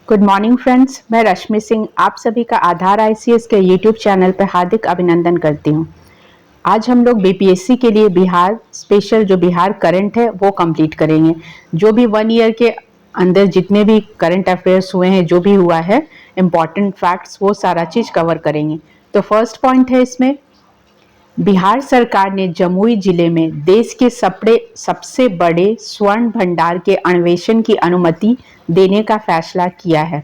Good morning friends, मैं रश्मि सिंह आप सभी का आधार आईसीएस के यूट्यूब चैनल पर हार्दिक अभिनंदन करती हूँ। आज हम लोग बीपीएससी के लिए बिहार स्पेशल जो बिहार करंट है वो कंप्लीट करेंगे। जो भी 1 ईयर के अंदर जितने भी करंट अफेयर्स हुए हैं, जो भी हुआ है इम्पॉर्टेंट फैक्ट्स, वो सारा चीज कवर करेंगे। तो फर्स्ट पॉइंट है इसमें, बिहार सरकार ने जमुई जिले में देश के सबसे बड़े स्वर्ण भंडार के अन्वेषण की अनुमति देने का फैसला किया है।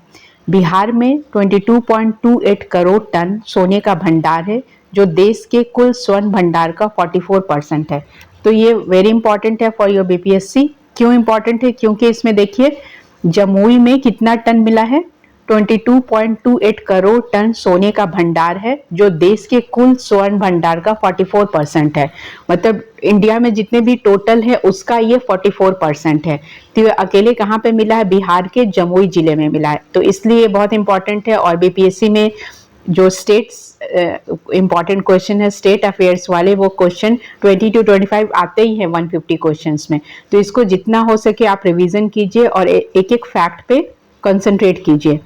बिहार में 22.28 करोड़ टन सोने का भंडार है, जो देश के कुल स्वर्ण भंडार का 44% है। तो ये वेरी इंपॉर्टेंट है फॉर योर बीपीएससी। क्यों इंपॉर्टेंट है? क्योंकि इसमें देखिए जमुई में कितना टन मिला है, 22.28 करोड़ टन सोने का भंडार है, जो देश के कुल स्वर्ण भंडार का 44% है। मतलब इंडिया में जितने भी टोटल है उसका ये 44% है। तो ये अकेले कहाँ पे मिला है? बिहार के जमुई जिले में मिला है। तो इसलिए बहुत इंपॉर्टेंट है। और बीपीएससी में जो स्टेट्स इंपॉर्टेंट क्वेश्चन है स्टेट अफेयर्स वाले, वो क्वेश्चन 20 to 25 आते ही हैं 150 क्वेश्चंस में। तो इसको जितना हो सके आप रिवीजन कीजिए और एक एक फैक्ट पे कंसंट्रेट कीजिए।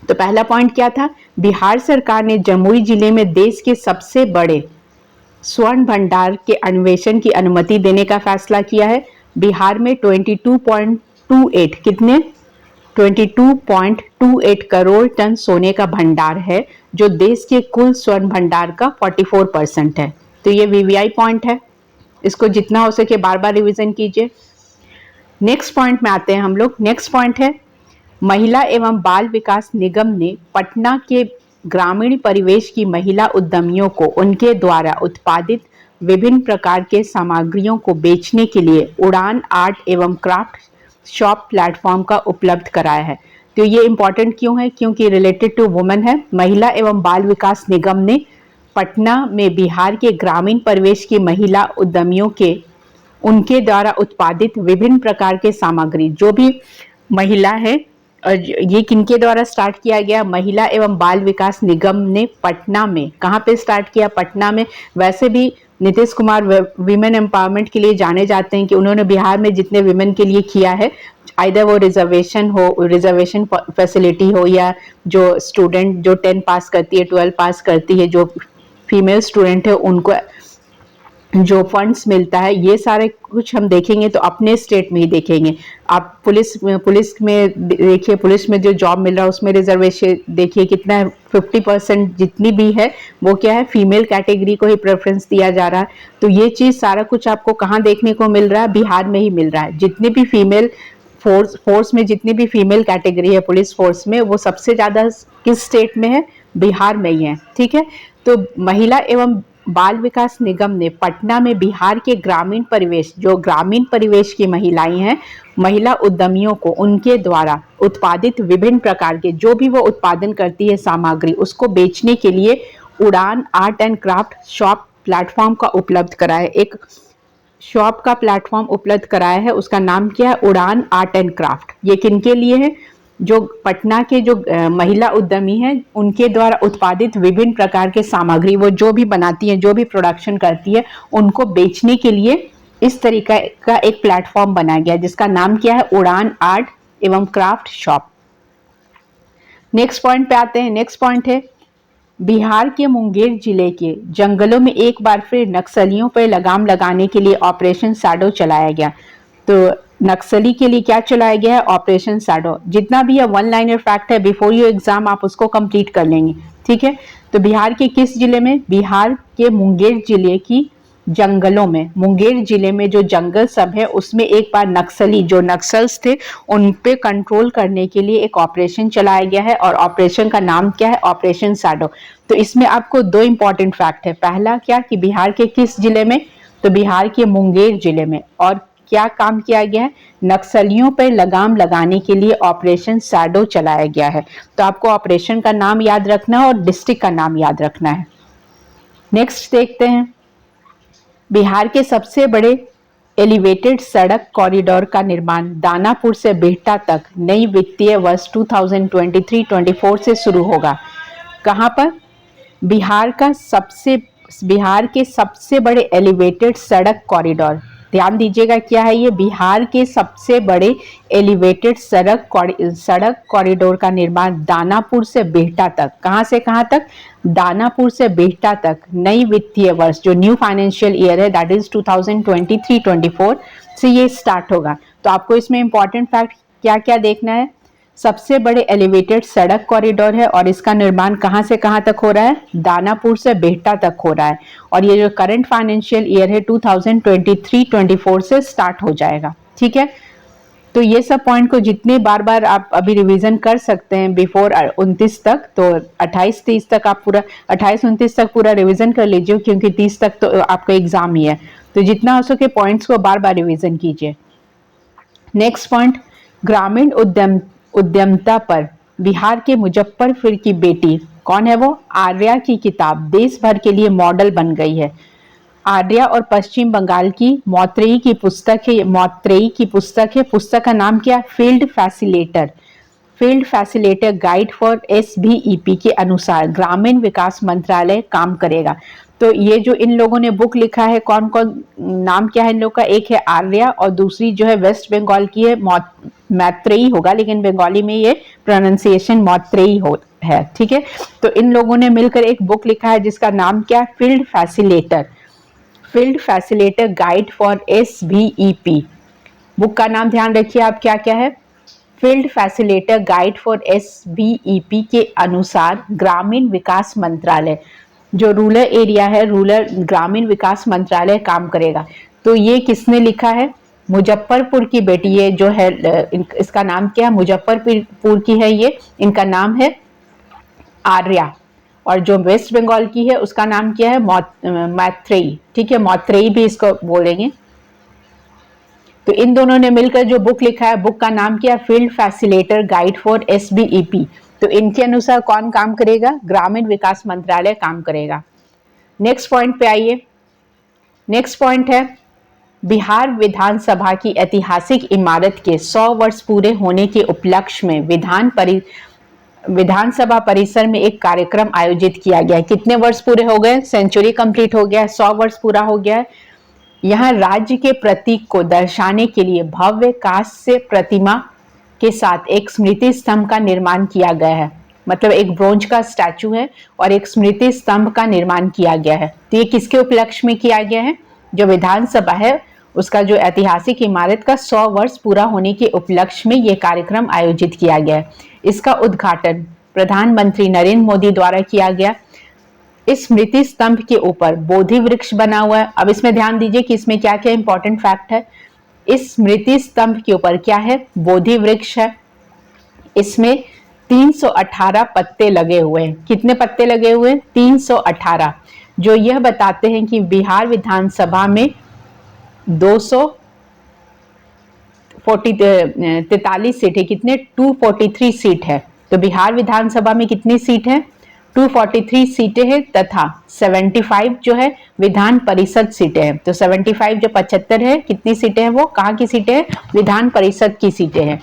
तो पहला पॉइंट क्या था? बिहार सरकार ने जमुई जिले में देश के सबसे बड़े स्वर्ण भंडार के अन्वेषण की अनुमति देने का फैसला किया है। बिहार में 22.28 कितने 22.28 करोड़ टन सोने का भंडार है, जो देश के कुल स्वर्ण भंडार का 44% है। तो ये वीवीआई पॉइंट है, इसको जितना हो सके बार बार रिवीजन कीजिए। नेक्स्ट पॉइंट में आते हैं हम लोग। नेक्स्ट पॉइंट है, महिला एवं बाल विकास निगम ने पटना के ग्रामीण परिवेश की महिला उद्यमियों को उनके द्वारा उत्पादित विभिन्न प्रकार के सामग्रियों को बेचने के लिए उड़ान आर्ट एवं क्राफ्ट शॉप प्लेटफॉर्म का उपलब्ध कराया है। तो ये इंपॉर्टेंट क्यों है? क्योंकि रिलेटेड टू वुमेन है। महिला एवं बाल विकास निगम ने पटना में बिहार के ग्रामीण परिवेश की महिला उद्यमियों के उनके द्वारा उत्पादित विभिन्न प्रकार के सामग्री, जो भी महिला है, ये किनके द्वारा स्टार्ट किया गया? महिला एवं बाल विकास निगम ने पटना में। कहाँ पे स्टार्ट किया? पटना में। वैसे भी नीतीश कुमार विमेन एम्पावरमेंट के लिए जाने जाते हैं कि उन्होंने बिहार में जितने विमेन के लिए किया है, आइदर वो रिजर्वेशन फैसिलिटी हो, या जो स्टूडेंट जो 10 पास करती है, 12 पास करती है, जो फीमेल स्टूडेंट है, उनको जो फंड्स मिलता है, ये सारे कुछ हम देखेंगे तो अपने स्टेट में ही देखेंगे। आप पुलिस में देखिए, पुलिस में जो जॉब मिल रहा है उसमें रिजर्वेशन देखिए कितना है, 50% जितनी भी है वो क्या है, फीमेल कैटेगरी को ही प्रेफरेंस दिया जा रहा है। तो ये चीज सारा कुछ आपको कहाँ देखने को मिल रहा है? बिहार में ही मिल रहा है। जितने भी फीमेल फोर्स में जितनी भी फीमेल कैटेगरी है पुलिस फोर्स में, वो सबसे ज्यादा किस स्टेट में है? बिहार में ही है। ठीक है। तो महिला एवं बाल विकास निगम ने पटना में बिहार के ग्रामीण परिवेश की महिलाएं हैं, महिला उद्यमियों को उनके द्वारा उत्पादित विभिन्न प्रकार के जो भी वो उत्पादन करती है सामग्री, उसको बेचने के लिए उड़ान art and craft shop platform का उपलब्ध कराया। एक शॉप का प्लेटफॉर्म उपलब्ध कराया है, उसका नाम क्या है? उड़ान आर्ट एंड क्राफ्ट। ये किनके लिए है? जो पटना के जो महिला उद्यमी हैं, उनके द्वारा उत्पादित विभिन्न प्रकार के सामग्री, वो जो भी बनाती है, जो भी प्रोडक्शन करती है, उनको बेचने के लिए इस तरीका का एक प्लेटफॉर्म बनाया गया, जिसका नाम क्या है? उड़ान आर्ट एवं क्राफ्ट शॉप। नेक्स्ट पॉइंट पे आते हैं। नेक्स्ट पॉइंट है, बिहार के मुंगेर जिले के जंगलों में एक बार फिर नक्सलियों पर लगाम लगाने के लिए ऑपरेशन शैडो चलाया गया। तो नक्सली के लिए क्या चलाया गया है? Operation shadow. जितना भी ये 1 लाइनर फैक्ट है, बिफोर यू एग्जाम आप उसको कंप्लीट कर लेंगे। ठीक है। तो बिहार के किस जिले में? बिहार के मुंगेर जिले की जंगलों में, मुंगेर जिले में जो जंगल सब है उसमें एक बार नक्सली, जो नक्सल्स थे, उन पे कंट्रोल करने के लिए एक ऑपरेशन चलाया गया है, और ऑपरेशन का नाम क्या है? Operation shadow. तो इसमें आपको 2 इंपॉर्टेंट फैक्ट है। पहला क्या कि बिहार के किस जिले में? तो बिहार के मुंगेर जिले में। और क्या काम किया गया है? नक्सलियों पर लगाम लगाने के लिए ऑपरेशन शैडो चलाया गया है। तो आपको ऑपरेशन का नाम याद रखना है और डिस्ट्रिक्ट का नाम याद रखना है। नेक्स्ट देखते हैं, बिहार के सबसे बड़े एलिवेटेड सड़क कॉरिडोर का निर्माण दानापुर से बिहटा तक नई वित्तीय वर्ष 2023-24 से शुरू होगा। कहां पर? बिहार के सबसे बड़े एलिवेटेड सड़क कॉरिडोर, ध्यान दीजिएगा क्या है ये, बिहार के सबसे बड़े एलिवेटेड सड़क कॉरिडोर का निर्माण दानापुर से बिहटा तक, कहां से कहां तक, दानापुर से बिहटा तक नई वित्तीय वर्ष जो न्यू फाइनेंशियल ईयर है दैट इज 2023-24 से ये स्टार्ट होगा। तो आपको इसमें इंपॉर्टेंट फैक्ट क्या क्या देखना है, सबसे बड़े एलिवेटेड सड़क कॉरिडोर है और इसका निर्माण कहां से कहां तक हो रहा है, दानापुर से बिहटा तक हो रहा है और ये जो करंट फाइनेंशियल ईयर है 2023-24 से स्टार्ट हो जाएगा। ठीक है, तो ये सब पॉइंट को जितने बार बार आप अभी रिवीजन कर सकते हैं बिफोर 29 तक, तो 28-30 तक आप पूरा 28-29 तक पूरा रिवीजन कर लीजिए क्योंकि 30 तक तो आपका एग्जाम ही है, तो जितना हो सके पॉइंट्स को बार बार रिवीजन कीजिए। नेक्स्ट पॉइंट, ग्रामीण उद्यमता पर बिहार के मुजफ्फरपुर की बेटी कौन है, वो आर्या की किताब देश भर के लिए मॉडल बन गई है। आर्या और पश्चिम बंगाल की मौत्रेयी की पुस्तक है, पुस्तक का नाम क्या, field facilitator guide for SBEP के अनुसार ग्रामीण विकास मंत्रालय काम करेगा। तो ये जो इन लोगों ने बुक लिखा है, कौन कौन, नाम क्या है इन लोग का, एक है आर्या और दूसरी जो है वेस्ट बंगाल की है मैत्रेयी होगा, लेकिन बंगाली में ये प्रोनाउंसिएशन मौत्रेयी है। ठीक है, तो इन लोगों ने मिलकर एक बुक लिखा है जिसका नाम क्या है, field facilitator guide for SBEP। Book का नाम ध्यान रखिए आप क्या क्या है, field facilitator guide for SBEP के अनुसार ग्रामीण विकास मंत्रालय, जो रूरल एरिया है, रूरल ग्रामीण विकास मंत्रालय काम करेगा। तो ये किसने लिखा है, मुजफ्फरपुर की बेटी, ये जो है इसका नाम क्या है, मुजफ्फरपुर की है ये, इनका नाम है आर्या, और जो वेस्ट बंगाल की है उसका नाम क्या है, मैत्रेयी। ठीक है, मौत्रेयी भी इसको बोलेंगे। तो इन दोनों ने मिलकर जो बुक लिखा है, बुक का नाम क्या है, field facilitator guide for SBEP। तो इनके अनुसार कौन काम करेगा, ग्रामीण विकास मंत्रालय काम करेगा। नेक्स्ट पॉइंट पे आइए। नेक्स्ट पॉइंट है, बिहार विधानसभा की ऐतिहासिक इमारत के 100 वर्ष पूरे होने के उपलक्ष्य में विधानसभा परिसर में एक कार्यक्रम आयोजित किया गया है। कितने वर्ष पूरे हो गए, सेंचुरी कंप्लीट हो गया है, 100 वर्ष पूरा हो गया है। यहाँ राज्य के प्रतीक को दर्शाने के लिए भव्य कांस्य प्रतिमा के साथ एक स्मृति स्तंभ का निर्माण किया गया है, मतलब एक ब्रोंज का स्टैचू है और एक स्मृति स्तंभ का निर्माण किया गया है। तो ये किसके उपलक्ष्य में किया गया है, जो विधानसभा है उसका जो ऐतिहासिक इमारत का 100 वर्ष पूरा होने के उपलक्ष्य में ये कार्यक्रम आयोजित किया गया है। इसका उद्घाटन प्रधानमंत्री नरेंद्र मोदी द्वारा किया गया। इस स्मृति स्तंभ के ऊपर बोधि वृक्ष बना हुआ है। अब इसमें ध्यान दीजिए कि इसमें क्या क्या इंपॉर्टेंट फैक्ट है। इस स्मृति स्तंभ के ऊपर क्या है, बोधि वृक्ष है। इसमें 318 पत्ते लगे हुए हैं। कितने पत्ते लगे हुए हैं, 318, जो यह बताते हैं कि बिहार विधानसभा में 243 सीट है। कितने, 243 सीट है। तो बिहार विधानसभा में कितनी सीट है, 243 सीटें हैं तथा 75 जो है विधान परिषद सीटें हैं। तो 75 जो 75 है, कितनी सीटें हैं, वो कहाँ की सीटें हैं, विधान परिषद की सीटें हैं।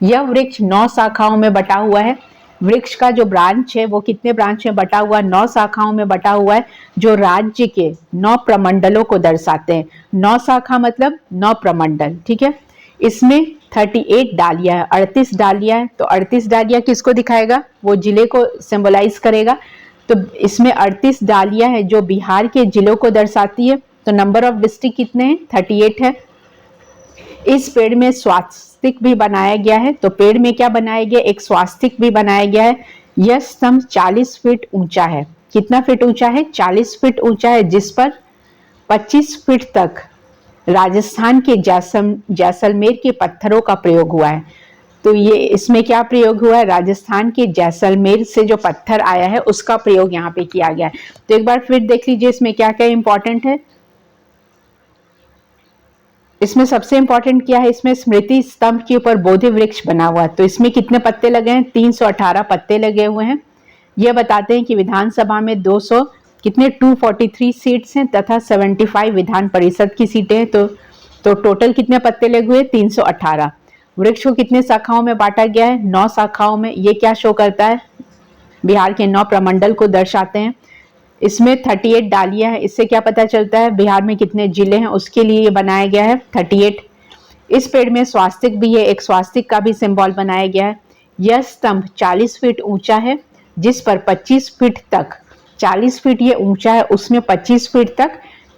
यह वृक्ष 9 शाखाओं में बटा हुआ है। वृक्ष का जो ब्रांच है वो कितने ब्रांच में बटा हुआ है, 9 शाखाओं में बटा हुआ है, जो राज्य के 9 प्रमंडलों को दर्शाते हैं। 9 शाखा मतलब 9 प्रमंडल। ठीक है, इसमें 38 डालियां है, 38 डालियां है। तो 38 डालियां किसको दिखाएगा, वो जिले को सिंबलाइज करेगा। तो इसमें 38 डालियां है जो बिहार के जिलों को दर्शाती है। तो नंबर ऑफ डिस्ट्रिक्ट कितने हैं, 38 है। इस पेड़ में स्वास्तिक भी बनाया गया है। तो पेड़ में क्या बनाया गया, एक स्वास्तिक भी बनाया गया है। यह स्तंभ 40 फीट ऊंचा है। कितना फीट ऊंचा है, 40 फीट ऊंचा है, जिस पर 25 फीट तक राजस्थान के जैसलमेर के पत्थरों का प्रयोग हुआ है। तो ये इसमें क्या प्रयोग हुआ है, राजस्थान के जैसलमेर से जो पत्थर आया है उसका प्रयोग यहाँ पे किया गया है। तो एक बार फिर देख लीजिए इसमें क्या क्या इंपॉर्टेंट है। इसमें सबसे इंपॉर्टेंट क्या है, इसमें स्मृति स्तंभ के ऊपर बोधि वृक्ष बना हुआ है। तो इसमें कितने पत्ते लगे हैं, 318 पत्ते लगे हुए हैं। यह बताते हैं कि विधानसभा में 243 सीट्स हैं तथा 75 विधान परिषद की सीटें हैं। तो टोटल कितने पत्ते लगे हुए, 318। वृक्ष को कितने शाखाओं में बांटा गया है, 9 शाखाओं में। ये क्या शो करता है, बिहार के 9 प्रमंडल को दर्शाते हैं। इसमें 38 डालियां हैं। इससे क्या पता चलता है बिहार में कितने जिले हैं, उसके लिए ये बनाया गया है 38। इस पेड़ में स्वास्तिक भी है, एक स्वास्तिक का भी सिंबल बनाया गया है। यह स्तंभ 40 फीट ऊंचा है, जिस पर 25 फीट तक, 40 फीट ये ऊंचा है, उसमें 25 फीट तक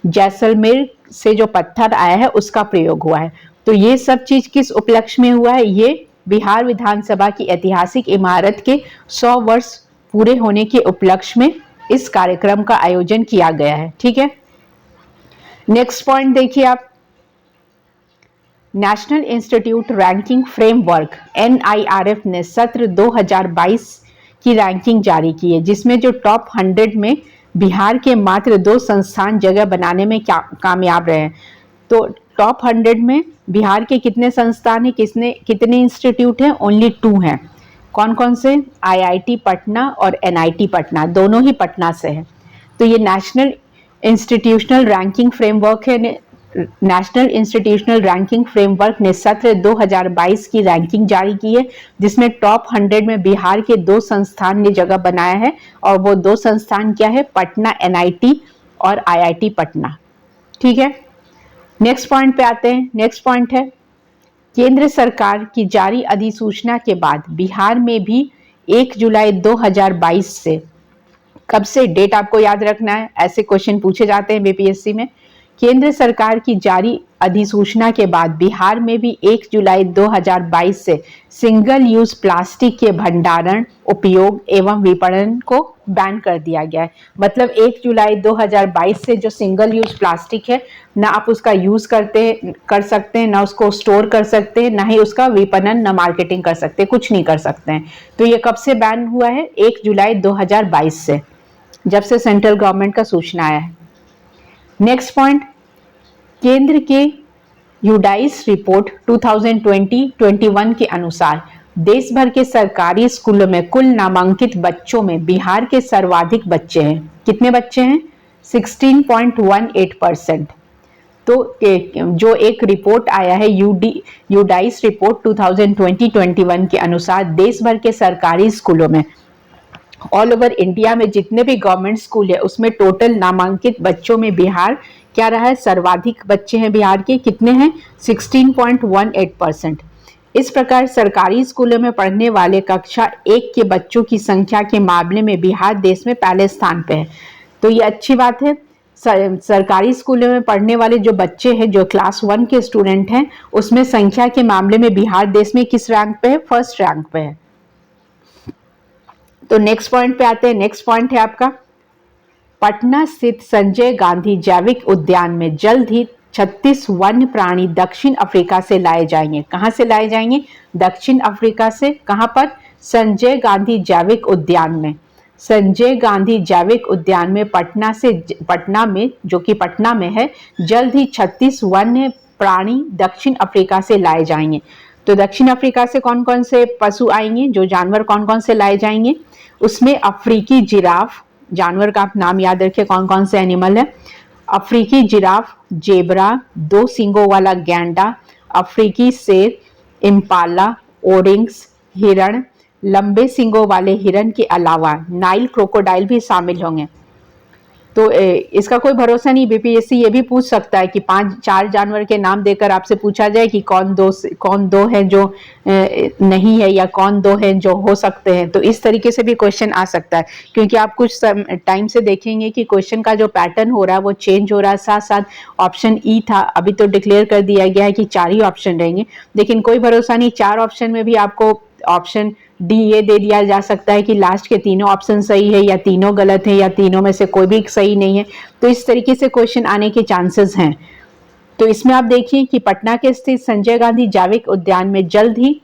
जैसलमेर से जो पत्थर आया है उसका प्रयोग हुआ है। तो ये सब चीज किस उपलक्ष्य में हुआ है? ये बिहार विधानसभा की ऐतिहासिक इमारत के 100 वर्ष पूरे होने के उपलक्ष्य में इस कार्यक्रम का आयोजन किया गया है। ठीक है, नेक्स्ट पॉइंट देखिए आप, national institute ranking framework NIRF ने सत्र 2022 की रैंकिंग जारी की है, जिसमें जो टॉप 100 में बिहार के मात्र 2 संस्थान जगह बनाने में कामयाब रहे हैं। तो टॉप 100 में बिहार के कितने संस्थान हैं, कितने इंस्टीट्यूट हैं? ओनली 2 हैं। कौन कौन से? IIT पटना और NIT पटना, दोनों ही पटना से है। तो ये नेशनल इंस्टीट्यूशनल रैंकिंग फ्रेमवर्क है, नेशनल इंस्टीट्यूशनल रैंकिंग फ्रेमवर्क ने सत्र 2022 की रैंकिंग जारी की है, जिसमें टॉप 100 में बिहार के 2 संस्थान ने जगह बनाया है, और वो 2 संस्थान क्या है? पटना NIT और IIT पटना। ठीक है, नेक्स्ट पॉइंट पे आते हैं। नेक्स्ट पॉइंट है, केंद्र सरकार की जारी अधिसूचना के बाद बिहार में भी 1 जुलाई 2022 से, कब से? डेट आपको याद रखना है, ऐसे क्वेश्चन पूछे जाते हैं BPSC में। केंद्र सरकार की जारी अधिसूचना के बाद बिहार में भी 1 जुलाई 2022 से सिंगल यूज प्लास्टिक के भंडारण, उपयोग एवं विपणन को बैन कर दिया गया है। मतलब 1 जुलाई 2022 से जो सिंगल यूज प्लास्टिक है, ना आप उसका यूज कर सकते हैं, ना उसको स्टोर कर सकते हैं, ना ही उसका विपणन, ना मार्केटिंग कर सकते हैं, कुछ नहीं कर सकते हैं। तो ये कब से बैन हुआ है? 1 जुलाई 2022 से, जब से सेंट्रल गवर्नमेंट का सूचना आया है। नेक्स्ट पॉइंट, केंद्र के यूडाइस रिपोर्ट 2020-21 के अनुसार देश भर के सरकारी स्कूलों में कुल नामांकित बच्चों में बिहार के सर्वाधिक बच्चे हैं। कितने बच्चे हैं? 16.18%। तो जो एक रिपोर्ट आया है यूडाइस रिपोर्ट 2020-21 के अनुसार देश भर के सरकारी स्कूलों में, ऑल ओवर इंडिया में जितने भी गवर्नमेंट स्कूल है उसमें टोटल नामांकित बच्चों में बिहार क्या रहा है? सर्वाधिक बच्चे हैं बिहार के। कितने हैं? 16.18%। इस प्रकार सरकारी स्कूलों में पढ़ने वाले कक्षा 1 के बच्चों की संख्या के मामले में बिहार देश में पहले स्थान पे है। तो ये अच्छी बात है। सरकारी स्कूलों में पढ़ने वाले जो बच्चे हैं, जो क्लास 1 के स्टूडेंट हैं, उसमें संख्या के मामले में बिहार देश में किस रैंक पे है? फर्स्ट रैंक पे है। तो नेक्स्ट पॉइंट पे आते हैं। नेक्स्ट पॉइंट है आपका, पटना स्थित संजय गांधी जैविक उद्यान में जल्द ही 36 वन्य प्राणी दक्षिण अफ्रीका से लाए जाएंगे। कहां से लाए जाएंगे? दक्षिण अफ्रीका से। कहां पर? संजय गांधी जैविक उद्यान में। संजय गांधी जैविक उद्यान में पटना में, जो कि पटना में है, जल्द ही 36 वन्य प्राणी दक्षिण अफ्रीका से लाए जाएंगे। तो दक्षिण अफ्रीका से कौन कौन से पशु आएंगे, जो जानवर कौन कौन से लाए जाएंगे? उसमें अफ्रीकी जिराफ, जानवर का आप नाम याद रखिए कौन कौन से एनिमल है। अफ्रीकी जिराफ, जेबरा, 2 सींगों वाला गैंडा, अफ्रीकी शेर, इम्पाला, ओरिंग्स, हिरण, लंबे सींगों वाले हिरण के अलावा नाइल क्रोकोडाइल भी शामिल होंगे। तो इसका कोई भरोसा नहीं, BPSC ये भी पूछ सकता है कि 4 जानवर के नाम देकर आपसे पूछा जाए कि कौन दो है जो नहीं है, या कौन 2 है जो हो सकते हैं। तो इस तरीके से भी क्वेश्चन आ सकता है, क्योंकि आप कुछ टाइम से देखेंगे कि क्वेश्चन का जो पैटर्न हो रहा है वो चेंज हो रहा है। साथ साथ ऑप्शन ई था, अभी तो डिक्लेयर कर दिया गया है कि 4 ही ऑप्शन रहेंगे, लेकिन कोई भरोसा नहीं, 4 ऑप्शन में भी आपको ऑप्शन डी ये दे दिया जा सकता है कि लास्ट के तीनों ऑप्शन सही है, या तीनों गलत है, या तीनों में से कोई भी सही नहीं है। तो इस तरीके से क्वेश्चन आने के चांसेस हैं। तो इसमें आप देखिए कि पटना के स्थित संजय गांधी जैविक उद्यान में जल्द ही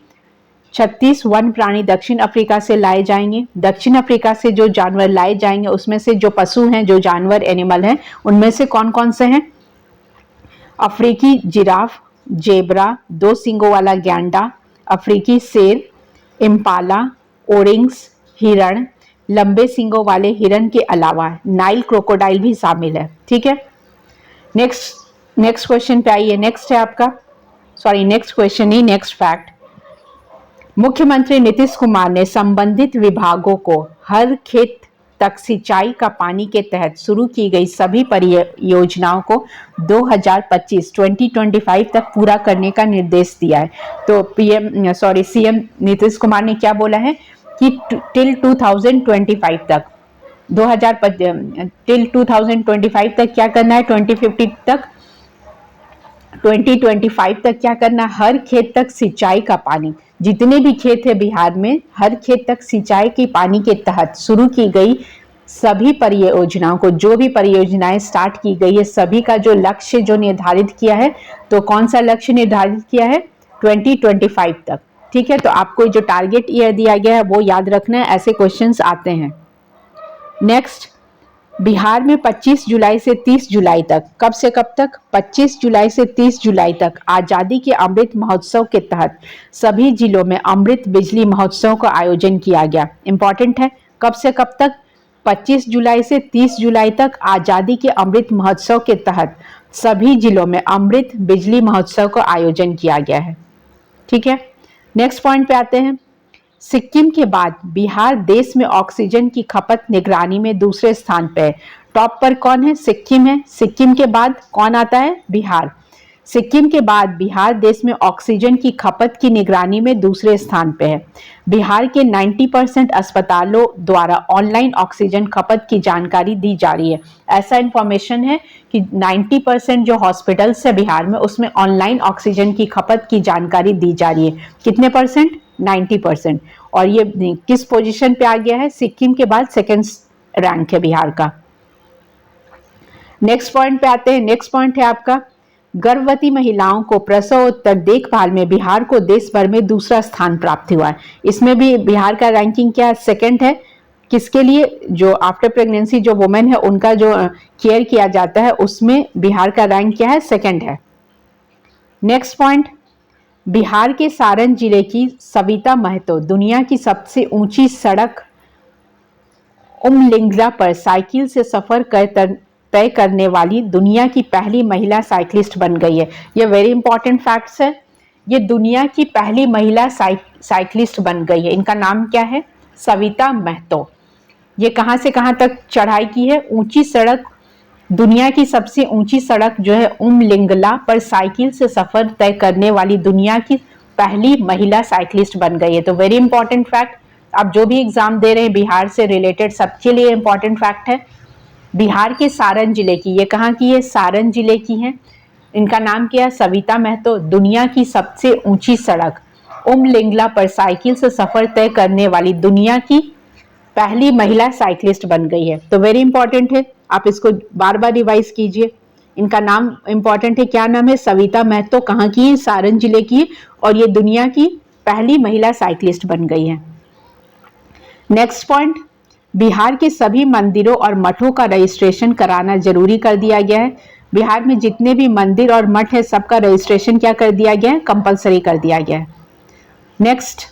36 वन प्राणी दक्षिण अफ्रीका से लाए जाएंगे। दक्षिण अफ्रीका से जो जानवर लाए जाएंगे उसमें से जो पशु हैं, जो जानवर एनिमल हैं, उनमें से कौन कौन से हैं? अफ्रीकी जिराफ, जेबरा, 2 सींगों वाला गैंडा, अफ्रीकी शेर, इम्पाला, ओरिंग्स, हिरण, लंबे सींगों वाले हिरण के अलावा नाइल क्रोकोडाइल भी शामिल है। ठीक है, नेक्स्ट क्वेश्चन पे आइए। नेक्स्ट है आपका, नेक्स्ट क्वेश्चन ही, नेक्स्ट फैक्ट। मुख्यमंत्री नीतीश कुमार ने संबंधित विभागों को हर खेत तक सिंचाई का पानी के तहत शुरू की गई सभी परियोजनाओं को 2025 तक पूरा करने का निर्देश दिया है। तो सीएम नीतीश कुमार ने क्या बोला है कि टिल 2025 तक टिल 2025 तक क्या करना है, 2025 तक क्या करना, हर खेत तक सिंचाई का पानी, जितने भी खेत है बिहार में, हर खेत तक सिंचाई के पानी के तहत शुरू की गई सभी परियोजनाओं को, जो भी परियोजनाएं स्टार्ट की गई है, सभी का जो लक्ष्य जो निर्धारित किया है, तो कौन सा लक्ष्य निर्धारित किया है, 2025 तक। ठीक है, तो आपको जो टारगेट ईयर दिया गया है वो याद रखना है, ऐसे क्वेश्चंस आते हैं। नेक्स्ट, बिहार में 25 जुलाई से 30 जुलाई तक, कब से कब तक, 25 जुलाई से 30 जुलाई तक आजादी के अमृत महोत्सव के तहत सभी जिलों में अमृत बिजली महोत्सव का आयोजन किया गया। इंपॉर्टेंट है, कब से कब तक, 25 जुलाई से 30 जुलाई तक आजादी के अमृत महोत्सव के तहत सभी जिलों में अमृत बिजली महोत्सव का आयोजन किया गया है। ठीक है, नेक्स्ट पॉइंट पे आते हैं। सिक्किम के बाद बिहार देश में ऑक्सीजन की खपत निगरानी में दूसरे स्थान पे है। टॉप पर कौन है, सिक्किम है। सिक्किम के बाद कौन आता है, बिहार। सिक्किम के बाद बिहार देश में ऑक्सीजन की खपत की निगरानी में दूसरे स्थान पे है। बिहार के 90% अस्पतालों द्वारा ऑनलाइन ऑक्सीजन खपत की जानकारी दी जा रही है। ऐसा इंफॉर्मेशन है कि 90% जो हॉस्पिटल्स है बिहार में, उसमें ऑनलाइन ऑक्सीजन की खपत की जानकारी दी जा रही है। कितने परसेंट, 90%। और ये किस पोजीशन पे आ गया है, सिक्किम के बाद सेकंड रैंक है बिहार का। नेक्स्ट पॉइंट पे आते हैं। नेक्स्ट पॉइंट है आपका, गर्भवती महिलाओं को प्रसवोत्तर देखभाल में बिहार को देश भर में दूसरा स्थान प्राप्त हुआ है। इसमें भी बिहार का रैंकिंग क्या है, सेकंड है। किसके लिए, जो आफ्टर प्रेगनेंसी जो वुमेन है उनका जो केयर किया जाता है, उसमें बिहार का रैंक क्या है, सेकंड है। नेक्स्ट पॉइंट, बिहार के सारण जिले की सविता महतो दुनिया की सबसे ऊंची सड़क उमलिंगला पर साइकिल से सफर तय करने वाली दुनिया की पहली महिला साइकिलिस्ट बन गई है। ये वेरी इंपॉर्टेंट फैक्ट्स है। ये दुनिया की पहली महिला साइकिलिस्ट बन गई है। इनका नाम क्या है, सविता महतो। ये कहां से कहां तक चढ़ाई की है, ऊंची सड़क, दुनिया की सबसे ऊंची सड़क जो है उमलिंगला पर साइकिल से सफर तय करने वाली दुनिया की पहली महिला साइकिलिस्ट बन गई है। तो वेरी इंपॉर्टेंट फैक्ट, आप जो भी एग्जाम दे रहे हैं बिहार से रिलेटेड, सबके लिए इंपॉर्टेंट फैक्ट है। बिहार के सारण जिले की, ये कहाँ की है, सारण जिले की है। इनका नाम क्या है, सविता महतो। दुनिया की सबसे ऊंची सड़क उमलिंगला पर साइकिल से सफर तय करने वाली दुनिया की पहली महिला साइकिलिस्ट बन गई है। तो वेरी इंपॉर्टेंट है, आप इसको बार बार रिवाइज कीजिए। इनका नाम इंपॉर्टेंट है, क्या नाम है, सविता महतो। कहाँ की है, सारण जिले की, और ये दुनिया की पहली महिला साइकिलिस्ट बन गई है। नेक्स्ट पॉइंट, बिहार के सभी मंदिरों और मठों का रजिस्ट्रेशन कराना जरूरी कर दिया गया है। बिहार में जितने भी मंदिर और मठ है सबका रजिस्ट्रेशन क्या कर दिया गया है, कंपलसरी कर दिया गया है। नेक्स्ट,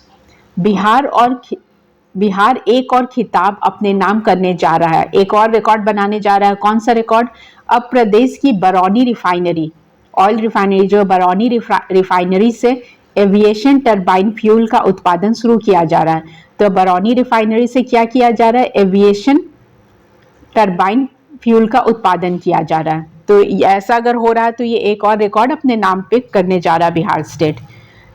बिहार एक और खिताब अपने नाम करने जा रहा है, एक और रिकॉर्ड बनाने जा रहा है। कौन सा रिकॉर्ड, अब प्रदेश की बरौनी रिफाइनरी, ऑयल रिफाइनरी, जो बरौनी रिफाइनरी से एविएशन टरबाइन फ्यूल का उत्पादन शुरू किया जा रहा है। तो बरौनी रिफाइनरी से क्या किया जा रहा है, एविएशन टरबाइन फ्यूल का उत्पादन किया जा रहा है। तो ऐसा अगर हो रहा है तो ये एक और रिकॉर्ड अपने नाम पे करने जा रहा है बिहार स्टेट।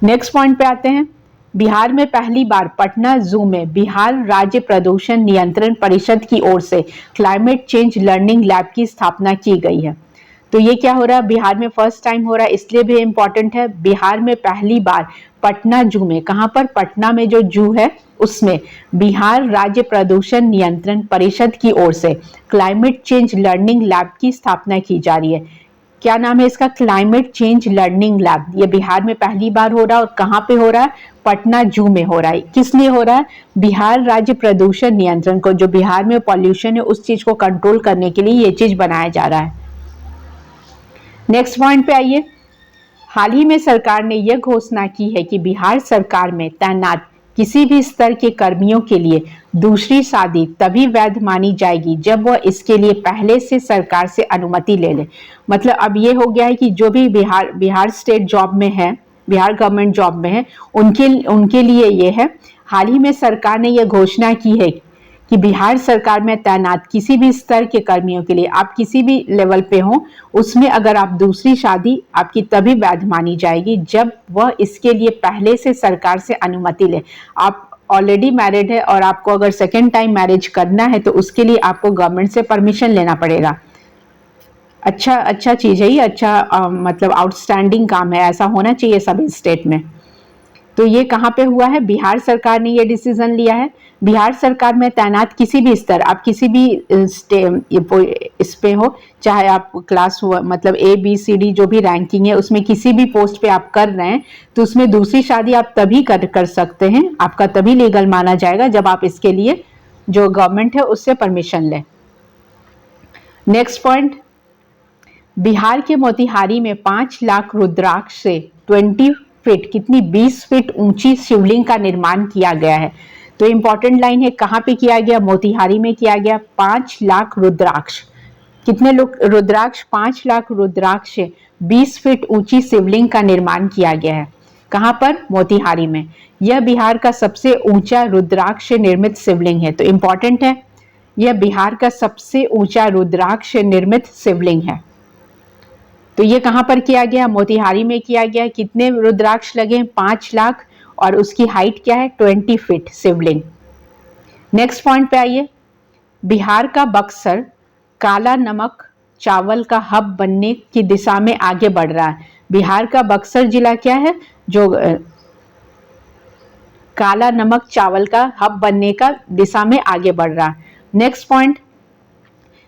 नेक्स्ट पॉइंट पे आते हैं, बिहार में पहली बार पटना जू में बिहार राज्य प्रदूषण नियंत्रण परिषद की ओर से क्लाइमेट चेंज लर्निंग लैब की स्थापना की गई है। तो ये क्या हो रहा है, बिहार में फर्स्ट टाइम हो रहा है, इसलिए भी इम्पोर्टेंट है। बिहार में पहली बार पटना जू में, कहां पर, पटना में जो जू है उसमें बिहार राज्य प्रदूषण नियंत्रण परिषद की ओर से क्लाइमेट चेंज लर्निंग लैब की स्थापना की जा रही है। क्या नाम है इसका, क्लाइमेट चेंज लर्निंग लैब। ये बिहार में पहली बार हो रहा है, और कहां पे हो रहा है, पटना जू में हो रहा है। किस लिए हो रहा है, बिहार राज्य प्रदूषण नियंत्रण को, जो बिहार में पॉल्यूशन है उस चीज को कंट्रोल करने के लिए ये चीज बनाया जा रहा है। नेक्स्ट पॉइंट पे आइए, हाल ही में सरकार ने यह घोषणा की है कि बिहार सरकार में तैनात किसी भी स्तर के कर्मियों के लिए दूसरी शादी तभी वैध मानी जाएगी जब वह इसके लिए पहले से सरकार से अनुमति ले ले। मतलब अब ये हो गया है कि जो भी बिहार स्टेट जॉब में है, बिहार गवर्नमेंट जॉब में है, उनके लिए ये है। हाल ही में सरकार ने यह घोषणा की है कि बिहार सरकार में तैनात किसी भी स्तर के कर्मियों के लिए, आप किसी भी लेवल पे हो, उसमें अगर आप दूसरी शादी आपकी तभी वैध मानी जाएगी जब वह इसके लिए पहले से सरकार से अनुमति ले। आप ऑलरेडी मैरिड है और आपको अगर सेकेंड टाइम मैरिज करना है तो उसके लिए आपको गवर्नमेंट से परमिशन लेना पड़ेगा। अच्छा चीज है ये, अच्छा मतलब आउटस्टैंडिंग काम है, ऐसा होना चाहिए सभी स्टेट में। तो ये कहाँ पे हुआ है? बिहार सरकार ने ये डिसीजन लिया है। बिहार सरकार में तैनात किसी भी स्तर, आप किसी भी इस पे हो, चाहे आप क्लास मतलब ABCD जो भी रैंकिंग है उसमें किसी भी पोस्ट पे आप कर रहे हैं, तो उसमें दूसरी शादी आप तभी कर सकते हैं, आपका तभी लीगल माना जाएगा जब आप इसके लिए जो गवर्नमेंट है उससे परमिशन लें। नेक्स्ट पॉइंट, बिहार के मोतिहारी में 5 लाख रुद्राक्ष से 20 फीट, कितनी 20 फीट ऊंची शिवलिंग का निर्माण किया गया है। तो इंपॉर्टेंट लाइन है, कहां पे किया गया? मोतिहारी में किया गया। 5 लाख रुद्राक्ष, कितने लोग रुद्राक्ष? 5 लाख रुद्राक्ष से 20 फीट ऊंची शिवलिंग का निर्माण किया गया है। कहां पर? मोतिहारी में। यह बिहार का सबसे ऊंचा रुद्राक्ष निर्मित शिवलिंग है। तो इंपॉर्टेंट है, यह बिहार का सबसे ऊंचा रुद्राक्ष निर्मित शिवलिंग है। तो ये कहां पर किया गया? मोतिहारी में किया गया। कितने रुद्राक्ष लगे? 5 लाख, और उसकी हाइट क्या है? 20 फीट शिवलिंग। नेक्स्ट पॉइंट पे आइए, बिहार का बक्सर काला नमक चावल का हब बनने की दिशा में आगे बढ़ रहा है। बिहार का बक्सर जिला क्या है? जो काला नमक चावल का हब बनने का दिशा में आगे बढ़ रहा है। नेक्स्ट पॉइंट,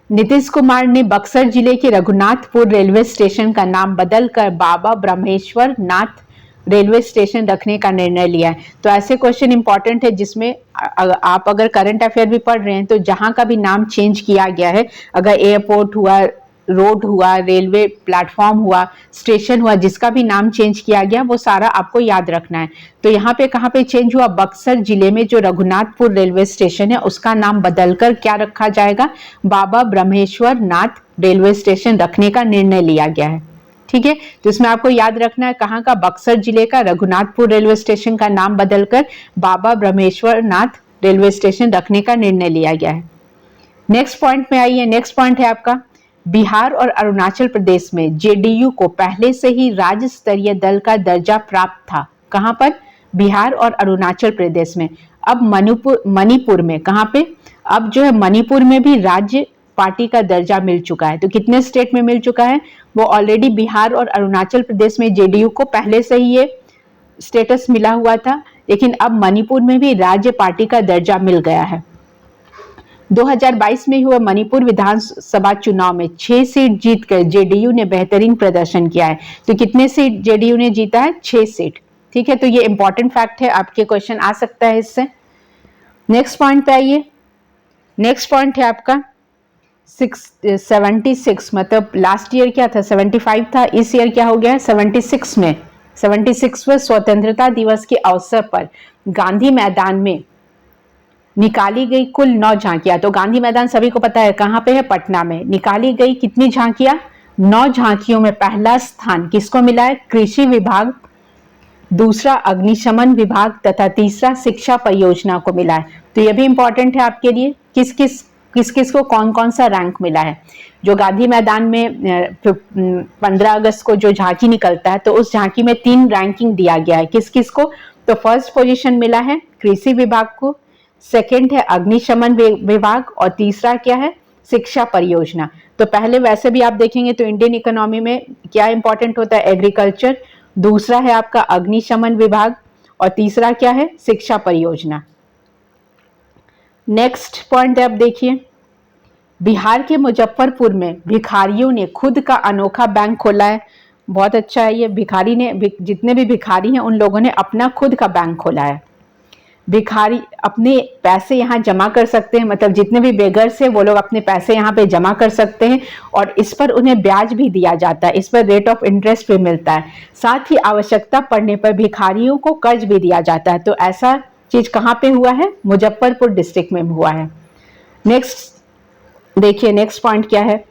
नीतीश कुमार ने बक्सर जिले के रघुनाथपुर रेलवे स्टेशन का नाम बदलकर बाबा ब्रह्मेश्वर नाथ रेलवे स्टेशन रखने का निर्णय लिया है। तो ऐसे क्वेश्चन इंपॉर्टेंट है जिसमें आप अगर करंट अफेयर भी पढ़ रहे हैं तो जहां का भी नाम चेंज किया गया है, अगर एयरपोर्ट हुआ, रोड हुआ, रेलवे प्लेटफॉर्म हुआ, स्टेशन हुआ, जिसका भी नाम चेंज किया गया वो सारा आपको याद रखना है। तो यहाँ पे कहाँ पे चेंज हुआ? बक्सर जिले में जो रघुनाथपुर रेलवे स्टेशन है उसका नाम बदलकर क्या रखा जाएगा? बाबा ब्रह्मेश्वर नाथ रेलवे स्टेशन रखने का निर्णय लिया गया है। ठीक है, तो इसमें आपको याद रखना है कहाँ का? बक्सर जिले का रघुनाथपुर रेलवे स्टेशन का नाम बदलकर बाबा ब्रह्मेश्वर नाथ रेलवे स्टेशन रखने का निर्णय लिया गया है। नेक्स्ट पॉइंट में आइए, नेक्स्ट पॉइंट है आपका, बिहार और अरुणाचल प्रदेश में JDU को पहले से ही राज्य स्तरीय दल का दर्जा प्राप्त था। कहां पर? बिहार और अरुणाचल प्रदेश में। अब मणिपुर में, कहां पे? अब जो है मणिपुर में भी राज्य पार्टी का दर्जा मिल चुका है। तो कितने स्टेट में मिल चुका है? वो ऑलरेडी बिहार और अरुणाचल प्रदेश में JDU को पहले से ही ये स्टेटस मिला हुआ था, लेकिन अब मणिपुर में भी राज्य पार्टी का दर्जा मिल गया है। 2022 में हुए मणिपुर विधानसभा चुनाव में 6 सीट जीतकर JDU ने बेहतरीन प्रदर्शन किया है। तो कितने सीट JDU ने जीता है? 6 सीट। ठीक है, तो ये इंपॉर्टेंट फैक्ट है, आपके क्वेश्चन आ सकता है इससे। नेक्स्ट पॉइंट पे आइए, नेक्स्ट पॉइंट है आपका 76, मतलब लास्ट ईयर क्या था? 75 था, इस ईयर क्या हो गया है? 76 में 76वें स्वतंत्रता दिवस के अवसर पर गांधी मैदान में निकाली गई कुल 9 झांकियां। तो गांधी मैदान सभी को पता है कहां पे है? पटना में। निकाली गई कितनी झांकियां? 9 झांकियों में पहला स्थान किसको मिला है? कृषि विभाग, दूसरा अग्निशमन विभाग तथा तीसरा शिक्षा परियोजना को मिला है। तो यह भी इंपॉर्टेंट है आपके लिए, किस किस को कौन कौन सा रैंक मिला है। जो गांधी मैदान में 15 अगस्त को जो झांकी निकलता है तो उस झांकी में 3 रैंकिंग दिया गया है, किस किस को? तो फर्स्ट पोजीशन मिला है कृषि विभाग को, सेकंड है अग्निशमन विभाग, और तीसरा क्या है? शिक्षा परियोजना। तो पहले वैसे भी आप देखेंगे तो इंडियन इकोनॉमी में क्या इंपॉर्टेंट होता है? एग्रीकल्चर, दूसरा है आपका अग्निशमन विभाग, और तीसरा क्या है? शिक्षा परियोजना। नेक्स्ट पॉइंट आप देखिए, बिहार के मुजफ्फरपुर में भिखारियों ने खुद का अनोखा बैंक खोला है। बहुत अच्छा है ये, भिखारी ने, जितने भी भिखारी हैं उन लोगों ने अपना खुद का बैंक खोला है। भिखारी अपने पैसे यहाँ जमा कर सकते हैं, मतलब जितने भी बेगर्स हैं वो लोग अपने पैसे यहाँ पे जमा कर सकते हैं, और इस पर उन्हें ब्याज भी दिया जाता है, इस पर रेट ऑफ इंटरेस्ट भी मिलता है। साथ ही आवश्यकता पड़ने पर भिखारियों को कर्ज भी दिया जाता है। तो ऐसा चीज कहाँ पे हुआ है? मुजफ्फरपुर डिस्ट्रिक्ट में हुआ है। नेक्स्ट देखिए, नेक्स्ट पॉइंट क्या है?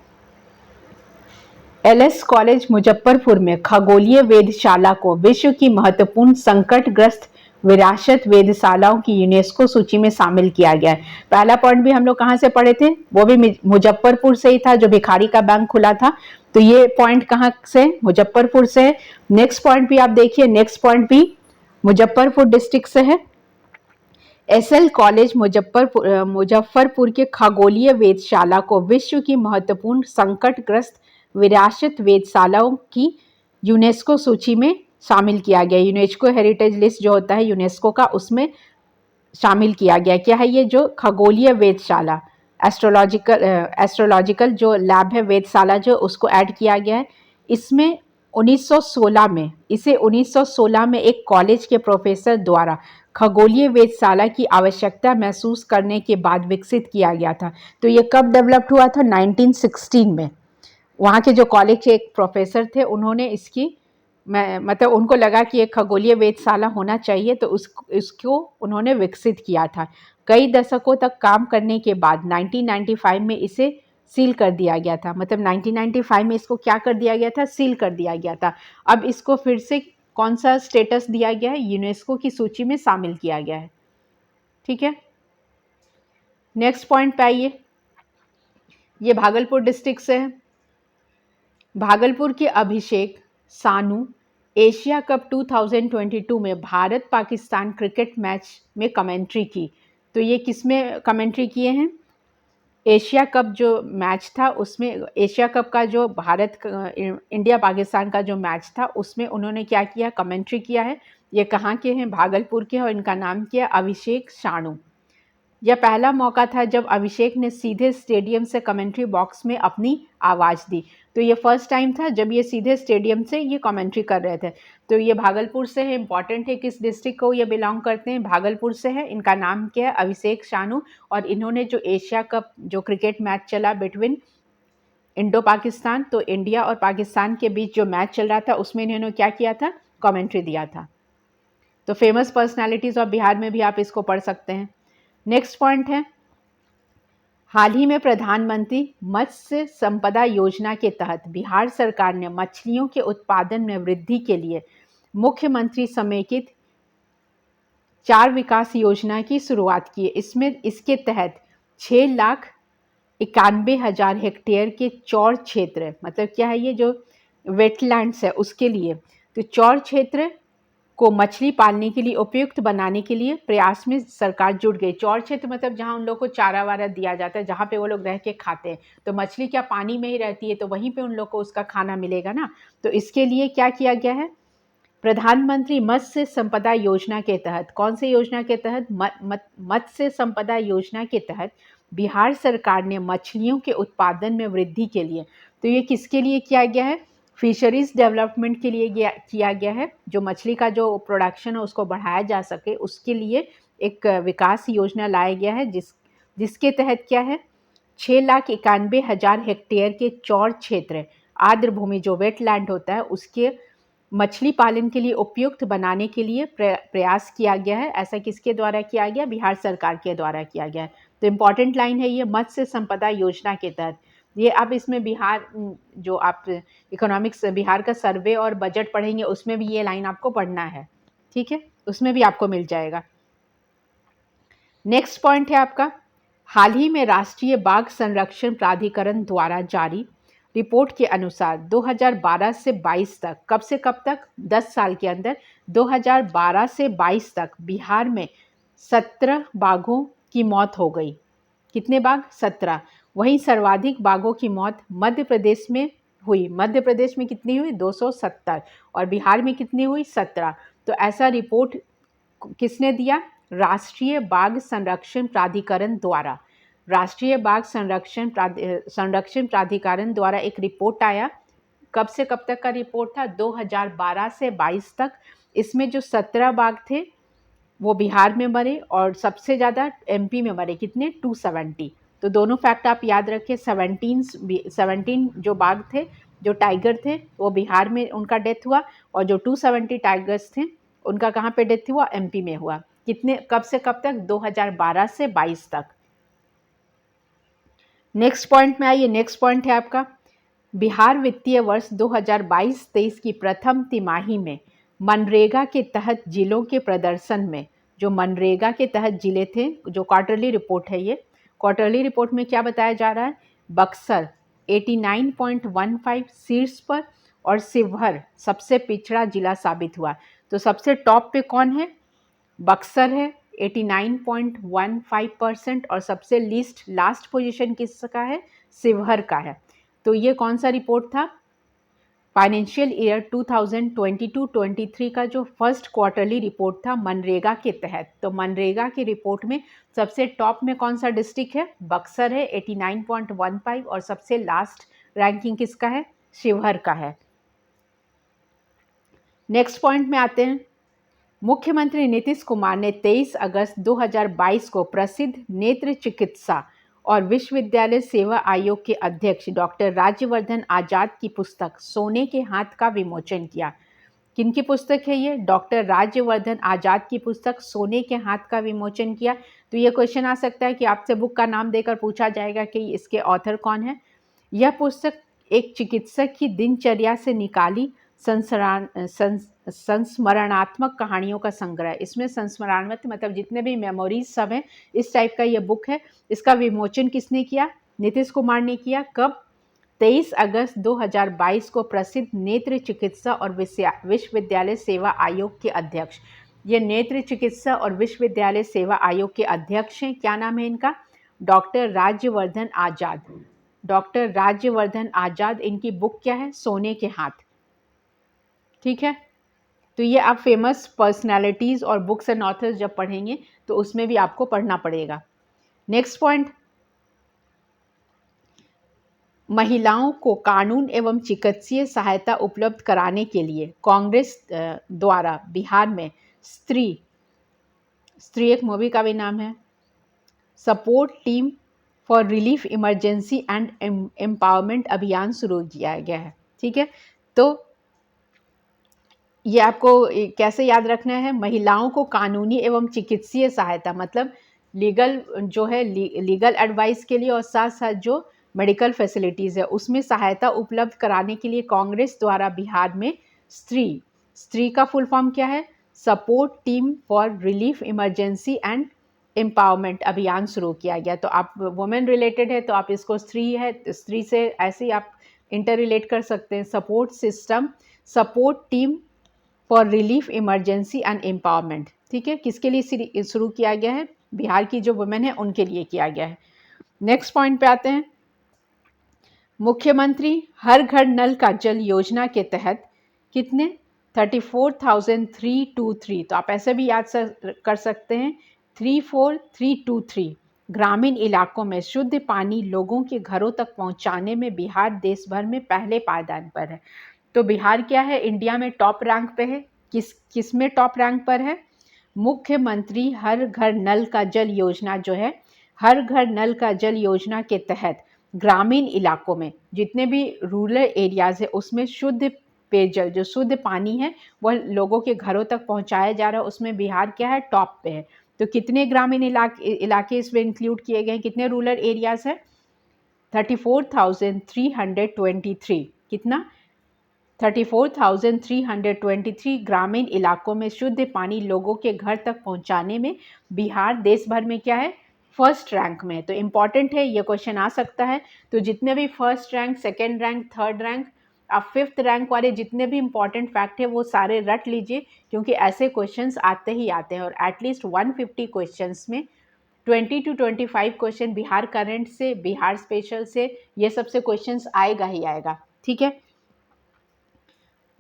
LS कॉलेज मुजफ्फरपुर में खगोलीय वेधशाला को विश्व की महत्वपूर्ण संकटग्रस्त विरासत वेधशालाओं की यूनेस्को सूची में शामिल किया गया है। पहला पॉइंट भी हम लोग कहाँ से पढ़े थे, वो भी मुजफ्फरपुर से ही था, जो भिखारी का बैंक खुला था। तो ये पॉइंट कहाँ से, मुजफ्फरपुर से है। नेक्स्ट पॉइंट भी आप देखिए, नेक्स्ट पॉइंट भी मुजफ्फरपुर डिस्ट्रिक्ट से है। एसएल कॉलेज मुजफ्फरपुर के खगोलीय वेधशाला को विश्व की महत्वपूर्ण संकटग्रस्त विरासत वेधशालाओं की यूनेस्को सूची में शामिल किया गया। यूनेस्को हेरिटेज लिस्ट जो होता है यूनेस्को का, उसमें शामिल किया गया। क्या है ये, जो खगोलीय वेधशाला, एस्ट्रोलॉजिकल जो लैब है, वेधशाला जो, उसको ऐड किया गया है। इसमें 1916 में, इसे 1916 में एक कॉलेज के प्रोफेसर द्वारा खगोलीय वेधशाला की आवश्यकता महसूस करने के बाद विकसित किया गया था। तो ये कब डेवलप्ड हुआ था, 1916 में। वहाँ के जो कॉलेज के एक प्रोफेसर थे, उन्होंने इसकी मतलब उनको लगा कि एक खगोलीय वेधशाला होना चाहिए, तो उसको उन्होंने विकसित किया था। कई दशकों तक काम करने के बाद 1995 में इसे सील कर दिया गया था। मतलब 1995 में इसको क्या कर दिया गया था, सील कर दिया गया था। अब इसको फिर से कौन सा स्टेटस दिया गया है, यूनेस्को की सूची में शामिल किया गया है। ठीक है, नेक्स्ट पॉइंट पे आइए। ये भागलपुर डिस्ट्रिक्ट से है। भागलपुर के अभिषेक सानू एशिया कप 2022 में भारत पाकिस्तान क्रिकेट मैच में कमेंट्री की। तो ये किस में कमेंट्री किए हैं, एशिया कप जो मैच था उसमें, एशिया कप का जो भारत इंडिया पाकिस्तान का जो मैच था उसमें उन्होंने क्या किया, कमेंट्री किया है। ये कहाँ के हैं, भागलपुर के हैं, और इनका नाम क्या है, अभिषेक सानू। यह पहला मौका था जब अभिषेक ने सीधे स्टेडियम से कमेंट्री बॉक्स में अपनी आवाज़ दी। तो ये फर्स्ट टाइम था जब ये सीधे स्टेडियम से ये कमेंट्री कर रहे थे। तो ये भागलपुर से है, इंपॉर्टेंट है, किस डिस्ट्रिक्ट को ये बिलोंग करते हैं, भागलपुर से है। इनका नाम क्या है, अभिषेक सानू। और इन्होंने जो एशिया कप जो क्रिकेट मैच चला बिटवीन इंडो पाकिस्तान, तो इंडिया और पाकिस्तान के बीच जो मैच चल रहा था उसमें इन्होंने क्या किया था, कमेंट्री दिया था। तो फेमस पर्सनैलिटीज़ ऑफ बिहार में भी आप इसको पढ़ सकते हैं। नेक्स्ट पॉइंट है, हाल ही में प्रधानमंत्री मत्स्य संपदा योजना के तहत बिहार सरकार ने मछलियों के उत्पादन में वृद्धि के लिए मुख्यमंत्री समेकित 4 विकास योजना की शुरुआत की है। इसमें इसके तहत 6,91,000 हेक्टेयर के चौड़ क्षेत्र, मतलब क्या है ये, जो वेटलैंड्स है उसके लिए, तो चौड़ क्षेत्र को मछली पालने के लिए उपयुक्त बनाने के लिए प्रयास में सरकार जुट गई। चौड़ क्षेत्र मतलब जहाँ उन लोग को चारा वारा दिया जाता है, जहाँ पे वो लोग रह के खाते हैं। तो मछली क्या पानी में ही रहती है, तो वहीं पे उन लोग को उसका खाना मिलेगा ना। तो इसके लिए क्या किया गया है, प्रधानमंत्री मत्स्य संपदा योजना के तहत, कौन से योजना के तहत, मत्स्य संपदा योजना के तहत बिहार सरकार ने मछलियों के उत्पादन में वृद्धि के लिए, तो ये किसके लिए किया गया है, फिशरीज डेवलपमेंट के लिए किया गया है। जो मछली का जो प्रोडक्शन है उसको बढ़ाया जा सके, उसके लिए एक विकास योजना लाया गया है, जिसके तहत क्या है, 6,91,000 हेक्टेयर के चौड़ क्षेत्र, आर्द्र भूमि जो वेटलैंड होता है, उसके मछली पालन के लिए उपयुक्त बनाने के लिए प्रयास किया गया है। ऐसा किसके द्वारा किया गया, बिहार सरकार के द्वारा किया गया है। तो इम्पॉर्टेंट लाइन है ये, मत्स्य संपदा योजना के तहत। ये आप इसमें बिहार, जो आप इकोनॉमिक्स बिहार का सर्वे और बजट पढ़ेंगे उसमें भी ये लाइन आपको पढ़ना है। ठीक है, उसमें भी आपको मिल जाएगा। नेक्स्ट पॉइंट है आपका, हाल ही में राष्ट्रीय बाघ संरक्षण प्राधिकरण द्वारा जारी रिपोर्ट के अनुसार 2012 से 22 तक, कब से कब तक, 10 साल के अंदर, 2012 से 22 तक बिहार में 17 बाघों की मौत हो गई। कितने बाघ, 17। वहीं सर्वाधिक बाघों की मौत मध्य प्रदेश में हुई। मध्य प्रदेश में कितनी हुई, 270, और बिहार में कितनी हुई, 17। तो ऐसा रिपोर्ट किसने दिया, राष्ट्रीय बाघ संरक्षण प्राधिकरण द्वारा। राष्ट्रीय बाघ संरक्षण प्राधिकरण द्वारा एक रिपोर्ट आया। कब से कब तक का रिपोर्ट था, 2012 से 22 तक। इसमें जो 17 बाघ थे वो बिहार में मरे, और सबसे ज़्यादा एमपी में मरे, कितने, 270। तो दोनों फैक्ट आप याद रखें, 17 जो बाघ थे, जो टाइगर थे, वो बिहार में उनका डेथ हुआ, और जो 270 टाइगर्स थे उनका कहाँ पे डेथ हुआ, एमपी में हुआ। कितने, कब से कब तक, 2012 से 22 तक। नेक्स्ट पॉइंट में आइए। नेक्स्ट पॉइंट है आपका, बिहार वित्तीय वर्ष 2022-23 की प्रथम तिमाही में मनरेगा के तहत जिलों के प्रदर्शन में, जो मनरेगा के तहत जिले थे, जो क्वार्टरली रिपोर्ट है, ये क्वार्टरली रिपोर्ट में क्या बताया जा रहा है, बक्सर 89.15 शीर्ष पर और शिवहर सबसे पिछड़ा जिला साबित हुआ। तो सबसे टॉप पे कौन है, बक्सर है 89.15% और सबसे लास्ट पोजीशन किसका है, शिवहर का है। तो ये कौन सा रिपोर्ट था, फाइनेंशियल ईयर 2022-23 का जो फर्स्ट क्वार्टरली रिपोर्ट था मनरेगा के तहत। तो मनरेगा की रिपोर्ट में सबसे टॉप में कौन सा डिस्ट्रिक्ट है, बक्सर है 89.15 और सबसे लास्ट रैंकिंग किसका है, शिवहर का है। नेक्स्ट पॉइंट में आते हैं। मुख्यमंत्री नीतीश कुमार ने 23 अगस्त 2022 को प्रसिद्ध नेत्र चिकित्सा और विश्वविद्यालय सेवा आयोग के अध्यक्ष डॉक्टर राज्यवर्धन आजाद की पुस्तक सोने के हाथ का विमोचन किया। किनकी पुस्तक है ये, डॉक्टर राज्यवर्धन आजाद की पुस्तक सोने के हाथ का विमोचन किया। तो ये क्वेश्चन आ सकता है कि आपसे बुक का नाम देकर पूछा जाएगा कि इसके ऑथर कौन है। यह पुस्तक एक चिकित्सक की दिनचर्या से निकाली संस्मरणात्मक कहानियों का संग्रह। इसमें संस्मरणात्मक मतलब जितने भी मेमोरीज सब हैं, इस टाइप का ये बुक है। इसका विमोचन किसने किया, नीतीश कुमार ने किया। कब, 23 अगस्त 2022 को प्रसिद्ध नेत्र चिकित्सा और विश्वविद्यालय सेवा आयोग के अध्यक्ष, ये नेत्र चिकित्सा और विश्वविद्यालय सेवा आयोग के अध्यक्ष हैं, क्या नाम है इनका, डॉक्टर राज्यवर्धन आजाद। डॉक्टर राज्यवर्धन आजाद, इनकी बुक क्या है, सोने के हाथ। ठीक है, तो ये आप फेमस पर्सनालिटीज और बुक्स एंड ऑथर्स जब पढ़ेंगे तो उसमें भी आपको पढ़ना पड़ेगा। नेक्स्ट पॉइंट, महिलाओं को कानून एवं चिकित्सीय सहायता उपलब्ध कराने के लिए कांग्रेस द्वारा बिहार में स्त्री एक मूवी का भी नाम है, support team for relief emergency and empowerment अभियान शुरू किया गया है। ठीक है, तो ये आपको कैसे याद रखना है, महिलाओं को कानूनी एवं चिकित्सीय सहायता मतलब लीगल जो है लीगल एडवाइस के लिए और साथ साथ जो मेडिकल फैसिलिटीज़ है उसमें सहायता उपलब्ध कराने के लिए कांग्रेस द्वारा बिहार में स्त्री का फुल फॉर्म क्या है, support team for relief emergency and empowerment अभियान शुरू किया गया। तो आप वुमेन रिलेटेड है तो आप इसको स्त्री से ऐसे ही आप इंटर रिलेट कर सकते हैं। Support system, support team for relief emergency and empowerment, ठीक है, किसके लिए शुरू किया गया है, बिहार की जो वुमेन है उनके लिए किया गया है। नेक्स्ट पॉइंट पे आते हैं। मुख्यमंत्री हर घर नल का जल योजना के तहत कितने 34,323, तो आप ऐसे भी याद कर सकते हैं 34,323 ग्रामीण इलाकों में शुद्ध पानी लोगों के घरों तक पहुंचाने में बिहार देश भर में पहले पायदान पर है। तो बिहार क्या है, इंडिया में टॉप रैंक पे है। किस में टॉप रैंक पर है, मुख्यमंत्री हर घर नल का जल योजना जो है, हर घर नल का जल योजना के तहत ग्रामीण इलाकों में जितने भी रूरल एरियाज है उसमें शुद्ध पेयजल जो शुद्ध पानी है वह लोगों के घरों तक पहुंचाया जा रहा है, उसमें बिहार क्या है, टॉप पे है। तो कितने ग्रामीण इलाके इसमें इंक्लूड किए गए हैं, कितने रूरल एरियाज है, 34,323, कितना 34,323 ग्रामीण इलाकों में शुद्ध पानी लोगों के घर तक पहुंचाने में बिहार देश भर में क्या है, फर्स्ट रैंक में। तो इम्पॉर्टेंट है, ये क्वेश्चन आ सकता है। तो जितने भी first rank, second rank, third rank, अब फिफ्थ रैंक वाले जितने भी इंपॉर्टेंट फैक्ट है वो सारे रट लीजिए, क्योंकि ऐसे क्वेश्चंस आते ही आते हैं। और एटलीस्ट 150 क्वेश्चंस में 20 to 25 क्वेश्चन बिहार करंट से, बिहार स्पेशल से, ये सबसे क्वेश्चंस आएगा ही आएगा। ठीक है,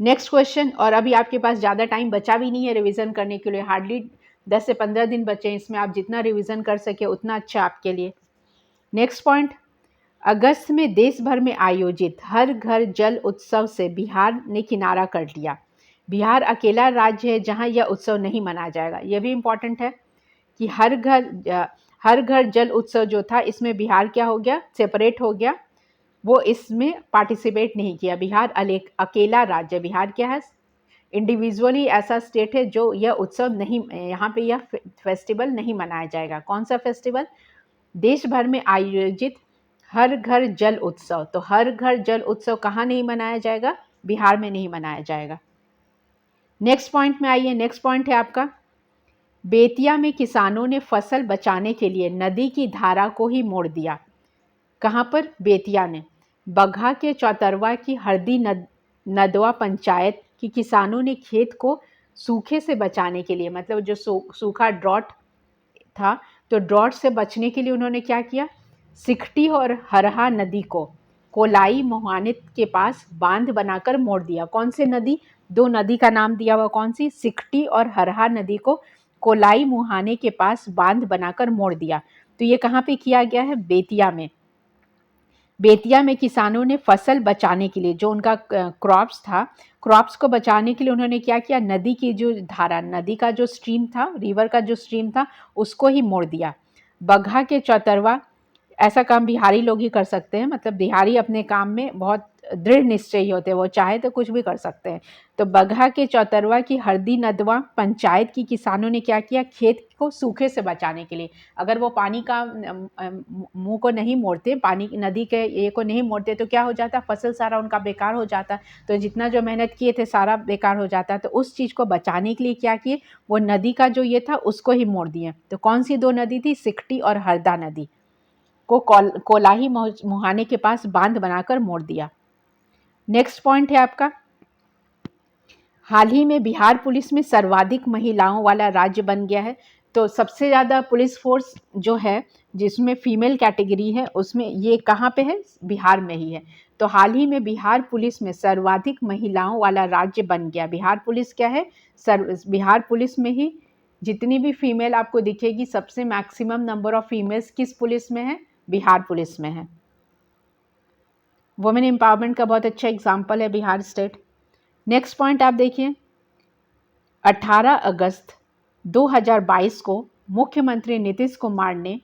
नेक्स्ट क्वेश्चन। और अभी आपके पास ज़्यादा टाइम बचा भी नहीं है रिवीजन करने के लिए, हार्डली 10 से 15 दिन बचे हैं, इसमें आप जितना रिवीजन कर सके उतना अच्छा आपके लिए। नेक्स्ट पॉइंट, अगस्त में देश भर में आयोजित हर घर जल उत्सव से बिहार ने किनारा कर लिया। बिहार अकेला राज्य है जहां यह उत्सव नहीं मनाया जाएगा। यह भी इम्पॉर्टेंट है कि हर घर जल उत्सव जो था इसमें बिहार क्या हो गया, सेपरेट हो गया, वो इसमें पार्टिसिपेट नहीं किया। बिहार अकेला राज्य, बिहार क्या है, इंडिविजुअली ऐसा स्टेट है जो यह उत्सव नहीं, यहाँ पे यह फेस्टिवल नहीं मनाया जाएगा। कौन सा फेस्टिवल, देश भर में आयोजित हर घर जल उत्सव। तो हर घर जल उत्सव कहाँ नहीं मनाया जाएगा, बिहार में नहीं मनाया जाएगा। नेक्स्ट पॉइंट में आइए। नेक्स्ट पॉइंट है आपका, बेतिया में किसानों ने फसल बचाने के लिए नदी की धारा को ही मोड़ दिया। कहाँ पर? बेतिया में। बगहा के चौतरवा की हरदी नदवा पंचायत की किसानों ने खेत को सूखे से बचाने के लिए, मतलब जो सूखा ड्रॉट था, तो ड्रॉट से बचने के लिए उन्होंने क्या किया, सिकटी और हरहा नदी को कोलाई मुहानित के पास बांध बनाकर मोड़ दिया। कौन से नदी? दो नदी का नाम दिया हुआ, कौन सी? सिकटी और हरहा नदी को कोलाई मुहाने के पास बांध बनाकर मोड़ दिया। तो ये कहाँ पे किया गया है? बेतिया में। बेतिया में किसानों ने फसल बचाने के लिए, जो उनका क्रॉप्स था, क्रॉप्स को बचाने के लिए उन्होंने क्या किया, नदी की जो धारा, नदी का जो स्ट्रीम था, रिवर का जो स्ट्रीम था, उसको ही मोड़ दिया। बगहा के चौतरवा, ऐसा काम बिहारी लोग ही कर सकते हैं, मतलब बिहारी अपने काम में बहुत दृढ़ निश्चयी होते हैं, वो चाहे तो कुछ भी कर सकते हैं। तो बगहा के चौतरवा की हरदी नदवा पंचायत की किसानों ने क्या किया, खेत को सूखे से बचाने के लिए, अगर वो पानी का मुंह को नहीं मोड़ते, पानी नदी के ये को नहीं मोड़ते, तो क्या हो जाता, फसल सारा उनका बेकार हो जाता। तो जितना जो मेहनत किए थे सारा बेकार हो जाता। तो उस चीज़ को बचाने के लिए क्या किए, वो नदी का जो ये था उसको ही मोड़ दिए। तो कौन सी दो नदी थी? सिकटी और हरदा नदी को कोलाही मुहाने के पास बांध बनाकर मोड़ दिया। नेक्स्ट पॉइंट है आपका, हाल ही में बिहार पुलिस में सर्वाधिक महिलाओं वाला राज्य बन गया है। तो सबसे ज़्यादा पुलिस फोर्स जो है जिसमें फीमेल कैटेगरी है, उसमें ये कहाँ पे है? बिहार में ही है। तो हाल ही में बिहार पुलिस में सर्वाधिक महिलाओं वाला राज्य बन गया। बिहार पुलिस क्या है? बिहार पुलिस में ही जितनी भी फीमेल आपको दिखेगी, सबसे मैक्सिमम नंबर ऑफ फीमेल्स किस पुलिस में है? बिहार पुलिस में है। वुमेन एम्पावरमेंट का बहुत अच्छा एग्जाम्पल है बिहार स्टेट। नेक्स्ट पॉइंट आप देखिए, 18 अगस्त 2022 को मुख्यमंत्री नीतीश कुमार ने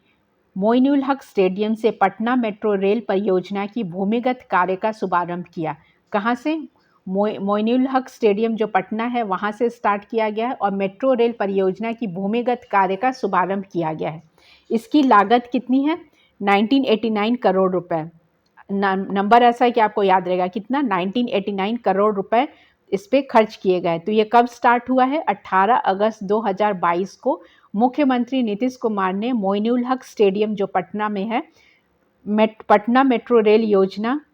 मोइनुल हक स्टेडियम से पटना मेट्रो रेल परियोजना की भूमिगत कार्य का शुभारंभ किया। कहाँ से? मोइनुल हक स्टेडियम जो पटना है वहाँ से स्टार्ट किया गया है और मेट्रो रेल परियोजना की भूमिगत कार्य का शुभारंभ किया गया है। इसकी लागत कितनी है? 1989 करोड़ रुपए। नंबर ऐसा है कि आपको याद रहेगा कितना, 1989 करोड़ रुपए इस पे खर्च किए गए। तो ये कब स्टार्ट हुआ है? 18 अगस्त 2022 को मुख्यमंत्री नीतीश कुमार ने मोइनुल हक स्टेडियम जो पटना में है, पटना मेट्रो रेल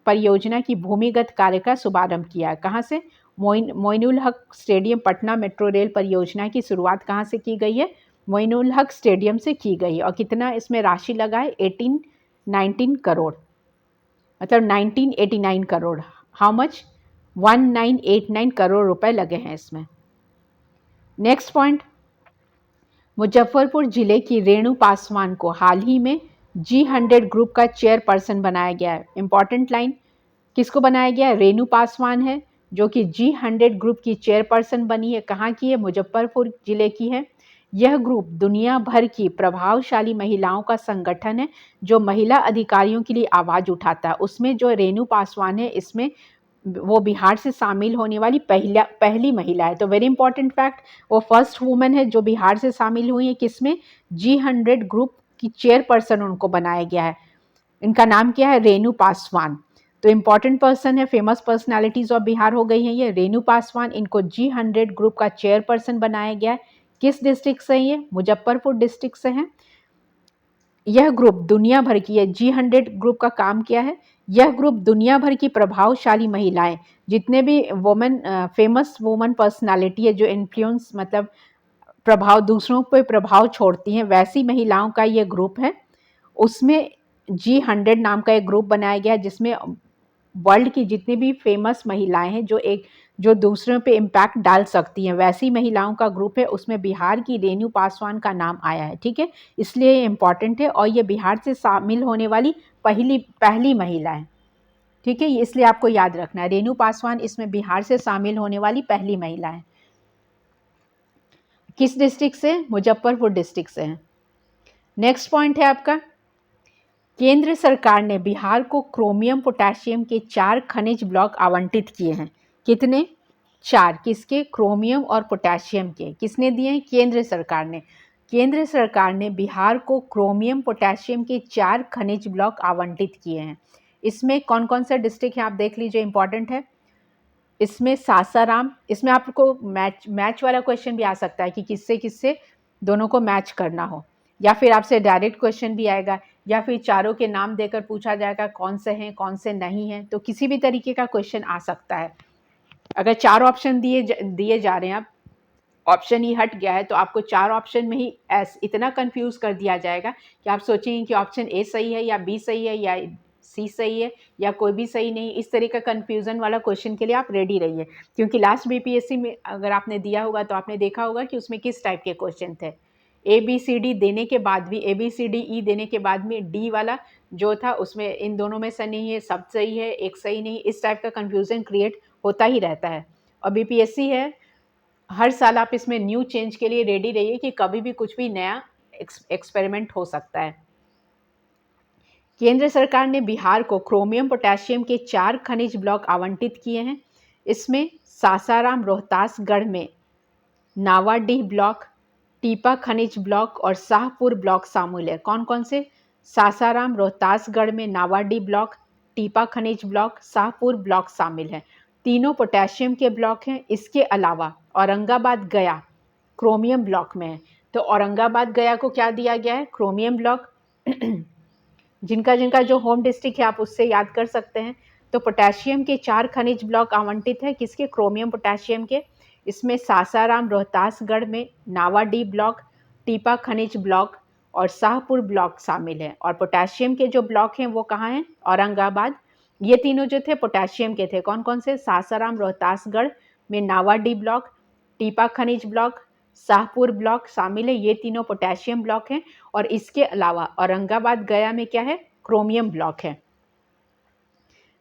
परियोजना की भूमिगत कार्य का शुभारंभ किया। कहाँ से? Moinul Haq stadium Patna metro rail परियोजना की शुरुआत कहाँ से की गई है? मोइनुल हक स्टेडियम से की गई। और कितना इसमें राशि लगा है? 19 करोड़, मतलब 1989 करोड़। How much? 1989 करोड़ रुपए लगे हैं इसमें। नेक्स्ट पॉइंट, मुजफ्फरपुर जिले की रेणु पासवान को हाल ही में G100 ग्रुप का चेयरपर्सन बनाया गया है। इंपॉर्टेंट लाइन, किसको बनाया गया है? रेणु पासवान है जो कि G100 ग्रुप की चेयरपर्सन बनी है। कहाँ की है? मुजफ्फरपुर जिले की है। यह ग्रुप दुनिया भर की प्रभावशाली महिलाओं का संगठन है जो महिला अधिकारियों के लिए आवाज़ उठाता है। उसमें जो रेणु पासवान है, इसमें वो बिहार से शामिल होने वाली पहली महिला है। तो वेरी इंपॉर्टेंट फैक्ट, वो फर्स्ट वुमेन है जो बिहार से शामिल हुई है। किसमें? G100 ग्रुप की चेयरपर्सन उनको बनाया गया है। इनका नाम क्या है? रेणु पासवान। तो इंपॉर्टेंट पर्सन है, फेमस पर्सनालिटीज ऑफ बिहार हो गई हैं ये। रेणु पासवान, इनको G100 ग्रुप का चेयरपर्सन बनाया गया है। किस डिस्ट्रिक्ट से? ये मुजफ्फरपुर डिस्ट्रिक्ट से हैं। यह ग्रुप दुनिया भर की है। G100 ग्रुप का काम क्या है? यह ग्रुप दुनिया भर की प्रभावशाली महिलाएं, जितने भी फेमस वुमन पर्सनालिटी है जो इन्फ्लुएंस, मतलब प्रभाव, दूसरों पे प्रभाव छोड़ती हैं, वैसी महिलाओं का ये ग्रुप है। उसमें G100 नाम का एक ग्रुप बनाया गया है जिसमें वर्ल्ड की जितनी भी फेमस महिलाएं हैं जो दूसरों पे इम्पैक्ट डाल सकती हैं, वैसी महिलाओं का ग्रुप है। उसमें बिहार की रेणु पासवान का नाम आया है। ठीक है, इसलिए ये इम्पॉर्टेंट है और ये बिहार से शामिल होने वाली पहली महिला है। ठीक है, इसलिए आपको याद रखना है, रेणु पासवान इसमें बिहार से शामिल होने वाली पहली महिला है। किस डिस्ट्रिक्ट से? मुजफ्फरपुर डिस्ट्रिक्ट से है। नेक्स्ट पॉइंट है आपका, केंद्र सरकार ने बिहार को क्रोमियम पोटेशियम के 4 खनिज ब्लॉक आवंटित किए हैं। कितने? 4। किसके? क्रोमियम और पोटेशियम के। किसने दिए हैं? केंद्र सरकार ने। केंद्र सरकार ने बिहार को क्रोमियम पोटेशियम के 4 खनिज ब्लॉक आवंटित किए हैं। इसमें कौन कौन सा डिस्ट्रिक्ट है आप देख लीजिए, इंपॉर्टेंट है। इसमें सासाराम, इसमें आपको मैच वाला क्वेश्चन भी आ सकता है कि किससे किससे दोनों को मैच करना हो, या फिर आपसे डायरेक्ट क्वेश्चन भी आएगा, या फिर चारों के नाम देकर पूछा जाएगा कौन से हैं कौन से नहीं हैं। तो किसी भी तरीके का क्वेश्चन आ सकता है। अगर 4 ऑप्शन दिए जा रहे हैं, आप ऑप्शन ही हट गया है तो आपको 4 ऑप्शन में ही इतना कंफ्यूज कर दिया जाएगा कि आप सोचेंगे कि ऑप्शन ए सही है या बी सही है या सी सही है या कोई भी सही नहीं। इस तरह का कंफ्यूजन वाला क्वेश्चन के लिए आप रेडी रहिए, क्योंकि लास्ट बीपीएससी में अगर आपने दिया होगा तो आपने देखा होगा कि उसमें किस टाइप के क्वेश्चन थे। ए बी सी डी देने के बाद भी, A B C D E देने के बाद में डी वाला जो था उसमें इन दोनों में से नहीं है, सब सही है, एक सही नहीं, इस टाइप का कंफ्यूजन क्रिएट होता ही रहता है। और बीपीएससी है, हर साल आप इसमें न्यू चेंज के लिए रेडी रहिए कि कभी भी कुछ भी नया एक्सपेरिमेंट हो सकता है। केंद्र सरकार ने बिहार को क्रोमियम पोटेशियम के 4 खनिज ब्लॉक आवंटित किए हैं। इसमें सासाराम रोहतासगढ़ में नावाडीह ब्लॉक, टीपा खनिज ब्लॉक और शाहपुर ब्लॉक शामिल है। कौन कौन से? सासाराम रोहतासगढ़ में नावाडीह ब्लॉक, टीपा खनिज ब्लॉक, शाहपुर ब्लॉक शामिल है। तीनों पोटेशियम के ब्लॉक हैं। इसके अलावा औरंगाबाद गया क्रोमियम ब्लॉक में है। तो औरंगाबाद गया को क्या दिया गया है? Chromium block. जिनका जिनका जो होम डिस्ट्रिक्ट है आप उससे याद कर सकते हैं। तो पोटेशियम के 4 खनिज ब्लॉक आवंटित है। किसके? क्रोमियम पोटेशियम के। इसमें सासाराम रोहतासगढ़ में नावाडीह ब्लॉक, टीपा खनिज ब्लॉक और शाहपुर ब्लॉक शामिल है। और पोटेशियम के जो ब्लॉक हैं वो कहाँ हैं? औरंगाबाद। ये तीनों जो थे पोटेशियम के थे। कौन कौन से? सासाराम रोहतासगढ़ में नावाडीह ब्लॉक, टीपा खनिज ब्लॉक, शाहपुर ब्लॉक शामिल है। ये तीनों पोटेशियम ब्लॉक हैं। और इसके अलावा औरंगाबाद गया में क्या है? क्रोमियम ब्लॉक है।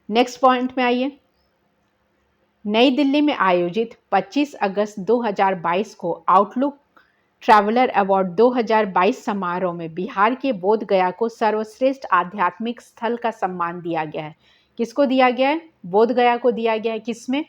नेक्स्ट पॉइंट में आइए। नई दिल्ली में आयोजित 25 अगस्त 2022 को आउटलुक ट्रैवलर अवार्ड 2022 समारोह में बिहार के बोध गया को सर्वश्रेष्ठ आध्यात्मिक स्थल का सम्मान दिया गया है। किसको दिया गया है? बोध गया को दिया गया है। किसमें?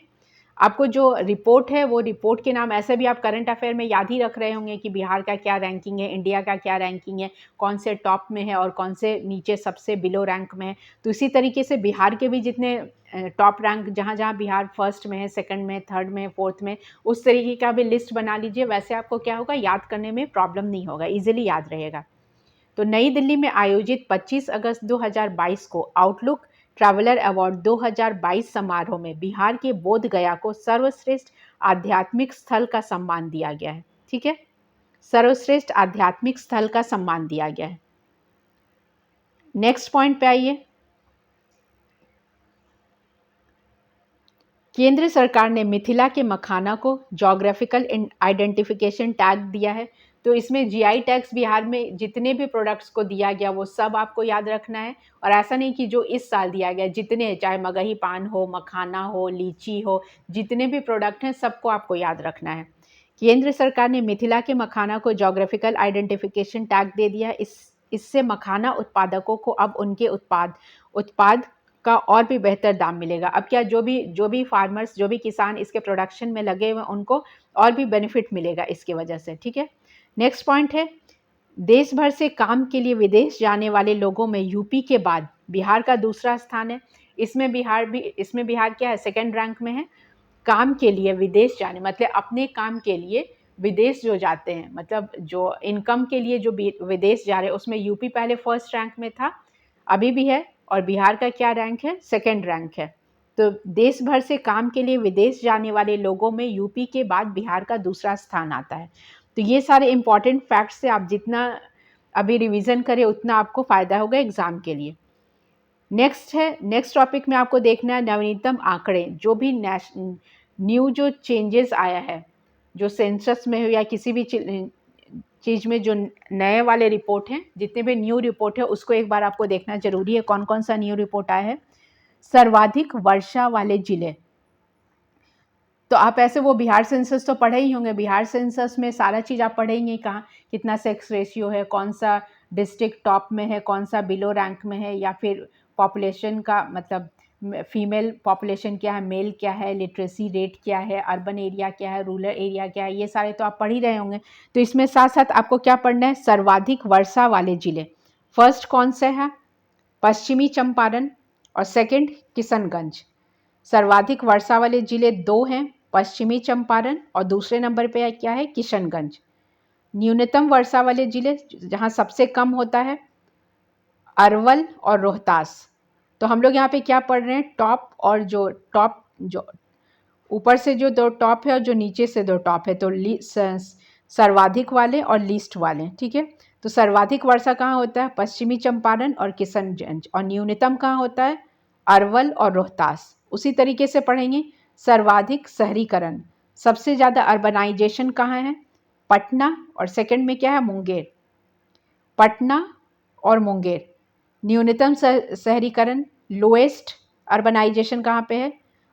आपको जो रिपोर्ट है वो रिपोर्ट के नाम ऐसे भी आप करंट अफेयर में याद ही रख रहे होंगे कि बिहार का क्या रैंकिंग है, इंडिया का क्या रैंकिंग है, कौन से टॉप में है और कौन से नीचे सबसे बिलो रैंक में है। तो इसी तरीके से बिहार के भी जितने टॉप रैंक, जहाँ जहाँ बिहार फर्स्ट में है, सेकंड में, थर्ड में, फोर्थ में, उस तरीके का भी लिस्ट बना लीजिए। वैसे आपको क्या होगा, याद करने में प्रॉब्लम नहीं होगा, ईजिली याद रहेगा। तो नई दिल्ली में आयोजित 25 अगस्त 2022 को आउटलुक ट्रैवलर अवार्ड 2022 समारोह में बिहार के बोध गया को सर्वश्रेष्ठ आध्यात्मिक स्थल का सम्मान दिया गया है। ठीक है, सर्वश्रेष्ठ आध्यात्मिक स्थल का सम्मान दिया गया है। नेक्स्ट पॉइंट पे आइए। केंद्र सरकार ने मिथिला के मखाना को ज्योग्राफिकल आइडेंटिफिकेशन टैग दिया है। तो इसमें जीआई टैग्स बिहार में जितने भी प्रोडक्ट्स को दिया गया वो सब आपको याद रखना है। और ऐसा नहीं कि जो इस साल दिया गया, जितने, चाहे मगही पान हो, मखाना हो, लीची हो, जितने भी प्रोडक्ट हैं सबको आपको याद रखना है। केंद्र सरकार ने मिथिला के मखाना को ज्योग्राफिकल आइडेंटिफिकेशन टैग दे दिया। इससे मखाना उत्पादकों को अब उनके उत्पाद का और भी बेहतर दाम मिलेगा। अब क्या, जो भी फार्मर्स, जो भी किसान इसके प्रोडक्शन में लगे हुए उनको और भी बेनिफिट मिलेगा इसकी वजह से। ठीक है, नेक्स्ट पॉइंट है, देश भर से काम के लिए विदेश जाने वाले लोगों में यूपी के बाद बिहार का दूसरा स्थान है। इसमें बिहार क्या है? सेकंड रैंक में है। काम के लिए विदेश जाने, मतलब अपने काम के लिए विदेश जो जाते हैं, मतलब जो इनकम के लिए जो विदेश जा रहे हैं, उसमें यूपी पहले फर्स्ट रैंक में था, अभी भी है। और बिहार का क्या रैंक है? सेकंड रैंक है। तो देश भर से काम के लिए विदेश जाने वाले लोगों में यूपी के बाद बिहार का दूसरा स्थान आता है। तो ये सारे इंपॉर्टेंट फैक्ट्स से आप जितना अभी रिवीजन करें उतना आपको फ़ायदा होगा एग्ज़ाम के लिए। नेक्स्ट टॉपिक में आपको देखना है नवीनतम आंकड़े, जो भी न्यू जो चेंजेस आया है, जो सेंसस में हो या किसी भी चीज़ में जो नए वाले रिपोर्ट हैं, जितने भी न्यू रिपोर्ट है उसको एक बार आपको देखना जरूरी है। कौन कौन सा न्यू रिपोर्ट आया है? सर्वाधिक वर्षा वाले जिले। तो आप ऐसे वो बिहार सेंसस तो पढ़े ही होंगे। बिहार सेंसस में सारा चीज़ आप पढ़ेंगे, कहाँ कितना सेक्स रेशियो है, कौन सा डिस्ट्रिक्ट टॉप में है, कौन सा बिलो रैंक में है, या फिर पॉपुलेशन का मतलब फीमेल पॉपुलेशन क्या है, मेल क्या है, लिटरेसी रेट क्या है, अर्बन एरिया क्या है, रूरल एरिया क्या है, ये सारे तो आप पढ़ ही रहे होंगे। तो इसमें साथ साथ आपको क्या पढ़ना है? सर्वाधिक वर्षा वाले जिले। फर्स्ट कौन से है? पश्चिमी चंपारण और सेकंड किशनगंज। सर्वाधिक वर्षा वाले जिले 2 हैं, पश्चिमी चंपारण और दूसरे नंबर पे क्या है, किशनगंज। न्यूनतम वर्षा वाले जिले जहाँ सबसे कम होता है, अरवल और रोहतास। तो हम लोग यहाँ पे क्या पढ़ रहे हैं, टॉप और जो ऊपर से जो 2 टॉप है और जो नीचे से 2 टॉप है, तो सर्वाधिक वाले और लीस्ट वाले, ठीक है। तो सर्वाधिक वर्षा कहाँ होता है, पश्चिमी चंपारण और किशनगंज, और न्यूनतम कहाँ होता है, अरवल और रोहतास। उसी तरीके से पढ़ेंगे सर्वाधिक शहरीकरण, सबसे ज़्यादा अर्बनाइजेशन कहाँ है, पटना, और सेकंड में क्या है, मुंगेर। पटना और मुंगेर। न्यूनतम शहरीकरण, लोएस्ट अर्बनाइजेशन कहाँ पे है,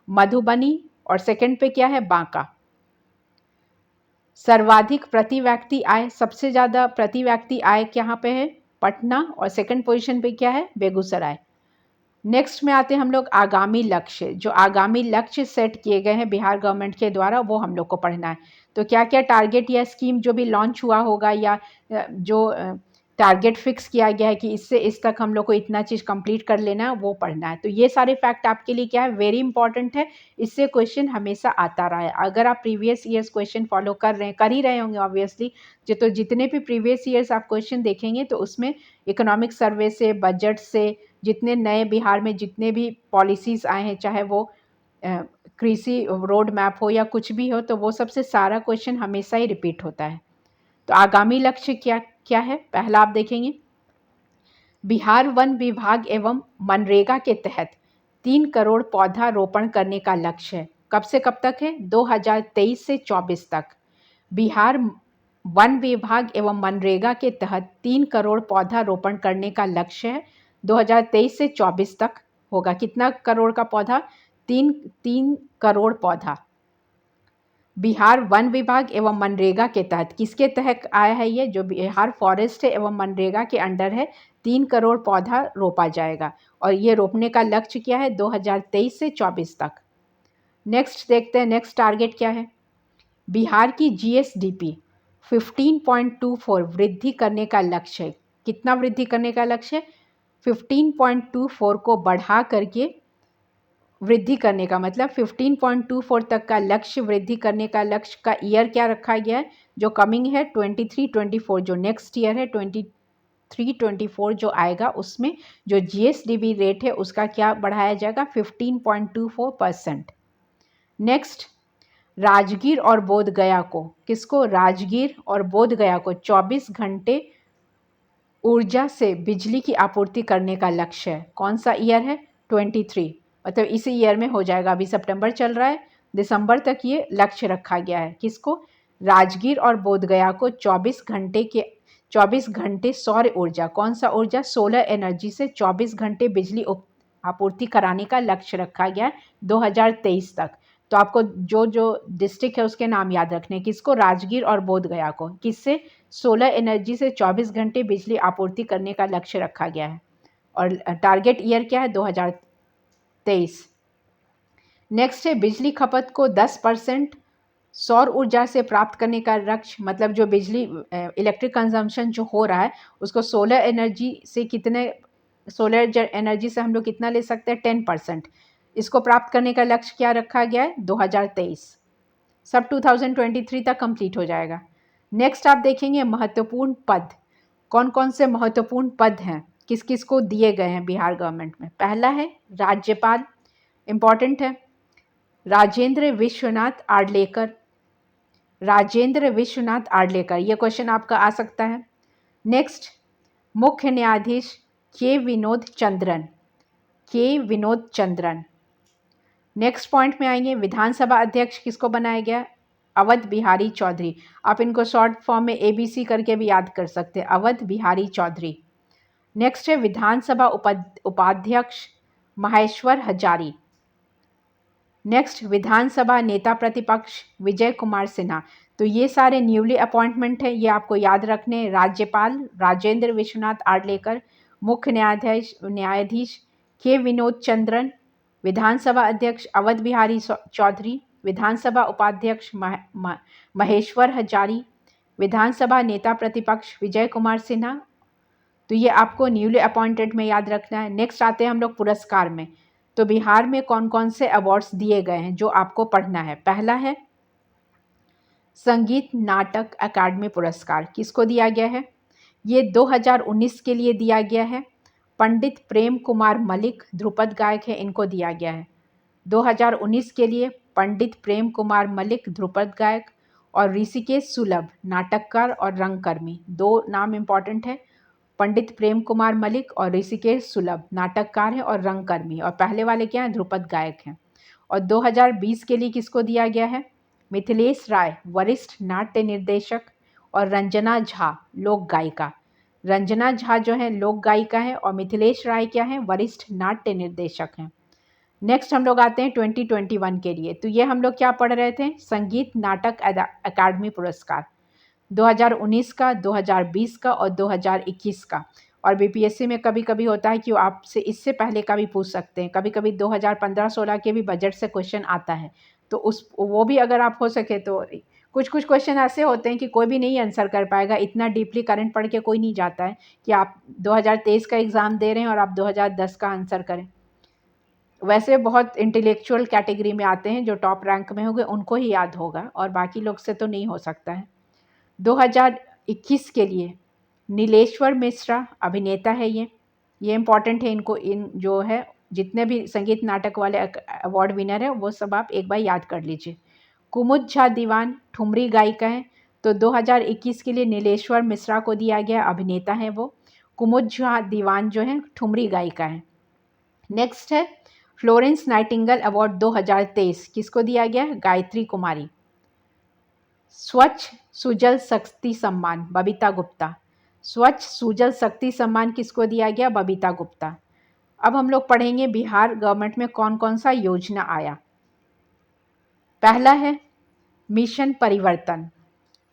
मधुबनी, और सेकंड पे क्या है, बांका। सर्वाधिक प्रति व्यक्ति आय, सबसे ज़्यादा प्रति व्यक्ति आय कहाँ पे है, पटना, और सेकंड पोजीशन पे क्या है, बेगूसराय। नेक्स्ट में आते हैं हम लोग आगामी लक्ष्य। जो आगामी लक्ष्य सेट किए गए हैं बिहार गवर्नमेंट के द्वारा, वो हम लोग को पढ़ना है। तो क्या क्या टारगेट या स्कीम जो भी लॉन्च हुआ होगा, या जो टारगेट फिक्स किया गया है कि इससे इस तक हम लोग को इतना चीज़ कंप्लीट कर लेना है, वो पढ़ना है। तो ये सारे फैक्ट आपके लिए क्या है, वेरी इंपॉर्टेंट है। इससे क्वेश्चन हमेशा आता रहा है। अगर आप प्रीवियस ईयर्स क्वेश्चन फॉलो कर ही रहे होंगे ऑब्वियसली, तो जितने भी प्रीवियस ईयर्स आप क्वेश्चन देखेंगे तो उसमें इकोनॉमिक सर्वे से, बजट से, जितने नए बिहार में जितने भी पॉलिसीज़ आए हैं, चाहे वो कृषि रोड मैप हो या कुछ भी हो, तो वो सबसे सारा क्वेश्चन हमेशा ही रिपीट होता है। तो आगामी लक्ष्य क्या क्या है, पहला आप देखेंगे, बिहार वन विभाग एवं मनरेगा के तहत 3 करोड़ पौधा रोपण करने का लक्ष्य है। कब से कब तक है, 2023 से 24 तक। बिहार वन विभाग एवं मनरेगा के तहत 3 करोड़ पौधा रोपण करने का लक्ष्य है। 2023 से 24 तक होगा। कितना करोड़ का पौधा, 3 करोड़ पौधा। बिहार वन विभाग एवं मनरेगा के तहत, किसके तहत आया है ये, जो बिहार फॉरेस्ट है एवं मनरेगा के अंडर है, 3 करोड़ पौधा रोपा जाएगा। और ये रोपने का लक्ष्य क्या है, 2023 से 24 तक। नेक्स्ट देखते हैं, नेक्स्ट टारगेट क्या है, बिहार की जीएसडीपी 15.24 वृद्धि करने का लक्ष्य है। कितना वृद्धि करने का लक्ष्य है, 15.24 को बढ़ा करके वृद्धि करने का, मतलब 15.24 तक का लक्ष्य, वृद्धि करने का लक्ष्य का ईयर क्या रखा गया है, जो कमिंग है 23-24, जो नेक्स्ट ईयर है 23-24 जो आएगा, उसमें जो जीएसडीपी रेट है उसका क्या बढ़ाया जाएगा, 15.24%। नेक्स्ट, राजगीर और बोध गया को, किसको, राजगीर और बोध गया को 24 घंटे ऊर्जा से बिजली की आपूर्ति करने का लक्ष्य है। कौन सा ईयर है, 23, मतलब इसी ईयर में हो जाएगा। अभी सितंबर चल रहा है, दिसंबर तक ये लक्ष्य रखा गया है। किसको, राजगीर और बोधगया को 24 घंटे सौर ऊर्जा, कौन सा ऊर्जा, सोलर एनर्जी से 24 घंटे बिजली आपूर्ति कराने का लक्ष्य रखा गया है 2023 तक। तो आपको जो जो डिस्ट्रिक्ट है उसके नाम याद रखने, किसको, राजगीर और बोधगया को, किससे, सोलर एनर्जी से 24 घंटे बिजली आपूर्ति करने का लक्ष्य रखा गया है। और टारगेट ईयर क्या है, 2023। नेक्स्ट है, बिजली खपत को 10% सौर ऊर्जा से प्राप्त करने का लक्ष्य, मतलब जो बिजली इलेक्ट्रिक कंजम्पशन जो हो रहा है उसको सोलर एनर्जी से सोलर एनर्जी से हम लोग कितना ले सकते हैं, 10%। इसको प्राप्त करने का लक्ष्य क्या रखा गया है, 2023। सब 2023 तक कंप्लीट हो जाएगा। नेक्स्ट आप देखेंगे महत्वपूर्ण पद, कौन कौन से महत्वपूर्ण पद हैं, किस किस को दिए गए हैं बिहार गवर्नमेंट में। पहला है राज्यपाल, इम्पॉर्टेंट है, राजेंद्र विश्वनाथ आर्लेकर। राजेंद्र विश्वनाथ आर्लेकर, ये क्वेश्चन आपका आ सकता है। नेक्स्ट, मुख्य न्यायाधीश के विनोद चंद्रन, के विनोद चंद्रन। नेक्स्ट पॉइंट में आएंगे, विधानसभा अध्यक्ष किसको बनाया गया, अवध बिहारी चौधरी। आप इनको शॉर्ट फॉर्म में ABC करके भी याद कर सकते हैं, अवध बिहारी चौधरी। नेक्स्ट है विधानसभा उपाध्यक्ष महेश्वर हजारी। नेक्स्ट, विधानसभा नेता प्रतिपक्ष विजय कुमार सिन्हा। तो ये सारे न्यूली अपॉइंटमेंट है, ये आपको याद रखने, राज्यपाल राजेंद्र विश्वनाथ आर्लेकर, मुख्य न्यायाधीश के विनोद चंद्रन, विधानसभा अध्यक्ष अवध बिहारी चौधरी, विधानसभा उपाध्यक्ष महेश्वर हजारी, विधानसभा नेता प्रतिपक्ष विजय कुमार सिन्हा। तो ये आपको न्यूली अपॉइंटेड में याद रखना है। नेक्स्ट आते हैं हम लोग पुरस्कार में। तो बिहार में कौन कौन से अवार्ड्स दिए गए हैं जो आपको पढ़ना है। पहला है संगीत नाटक अकादमी पुरस्कार, किसको दिया गया है? ये 2019 के लिए दिया गया है। पंडित प्रेम कुमार मलिक ध्रुपद गायक है, इनको दिया गया है 2019 के लिए। पंडित प्रेम कुमार मलिक ध्रुपद गायक और ऋषिकेश सुलभ नाटककार और रंगकर्मी, दो नाम इंपॉर्टेंट है। पंडित प्रेम कुमार मलिक और ऋषिकेश सुलभ नाटककार हैं और रंगकर्मी, और पहले वाले क्या हैं? ध्रुपद गायक हैं। और 2020 के लिए किसको दिया गया है? मिथिलेश राय वरिष्ठ नाट्य निर्देशक और रंजना झा लोक गायिका। रंजना झा जो है लोक गायिका है और मिथिलेश राय क्या है? वरिष्ठ नाट्य निर्देशक हैं। नेक्स्ट हम लोग आते हैं 2021 के लिए। तो ये हम लोग क्या पढ़ रहे थे? संगीत नाटक अकादमी पुरस्कार 2019 का, 2020 का और 2021 का। और बीपीएससी में कभी कभी होता है कि वो आपसे इससे पहले का भी पूछ सकते हैं। कभी कभी 2015-16 के भी बजट से क्वेश्चन आता है, तो वो भी अगर आप हो सके तो। कुछ कुछ क्वेश्चन ऐसे होते हैं कि कोई भी नहीं आंसर कर पाएगा, इतना डीपली करंट पढ़ के कोई नहीं जाता है कि आप 2023 का एग्ज़ाम दे रहे हैं और आप 2010 का आंसर करें। वैसे बहुत इंटेलेक्चुअल कैटेगरी में आते हैं, जो टॉप रैंक में होंगे उनको ही याद होगा और बाकी लोग से तो नहीं हो सकता है। 2021 के लिए नीलेश्वर मिश्रा अभिनेता है, ये इम्पॉर्टेंट है। इनको इन जो है जितने भी संगीत नाटक वाले अवार्ड विनर है वो सब आप एक बार याद कर लीजिए। कुमुद झा दीवान ठुमरी गायिका है, तो 2021 के लिए नीलेश्वर मिश्रा को दिया गया, अभिनेता है वो। कुमुद झा दीवान जो है ठुमरी गायिका है। नेक्स्ट है फ्लोरेंस नाइटिंगेल अवार्ड 2023, किसको दिया गया? गायत्री कुमारी। स्वच्छ सुजल शक्ति सम्मान बबीता गुप्ता। स्वच्छ सुजल शक्ति सम्मान किसको दिया गया? बबीता गुप्ता। अब हम लोग पढ़ेंगे बिहार गवर्नमेंट में कौन कौन सा योजना आया। पहला है मिशन परिवर्तन।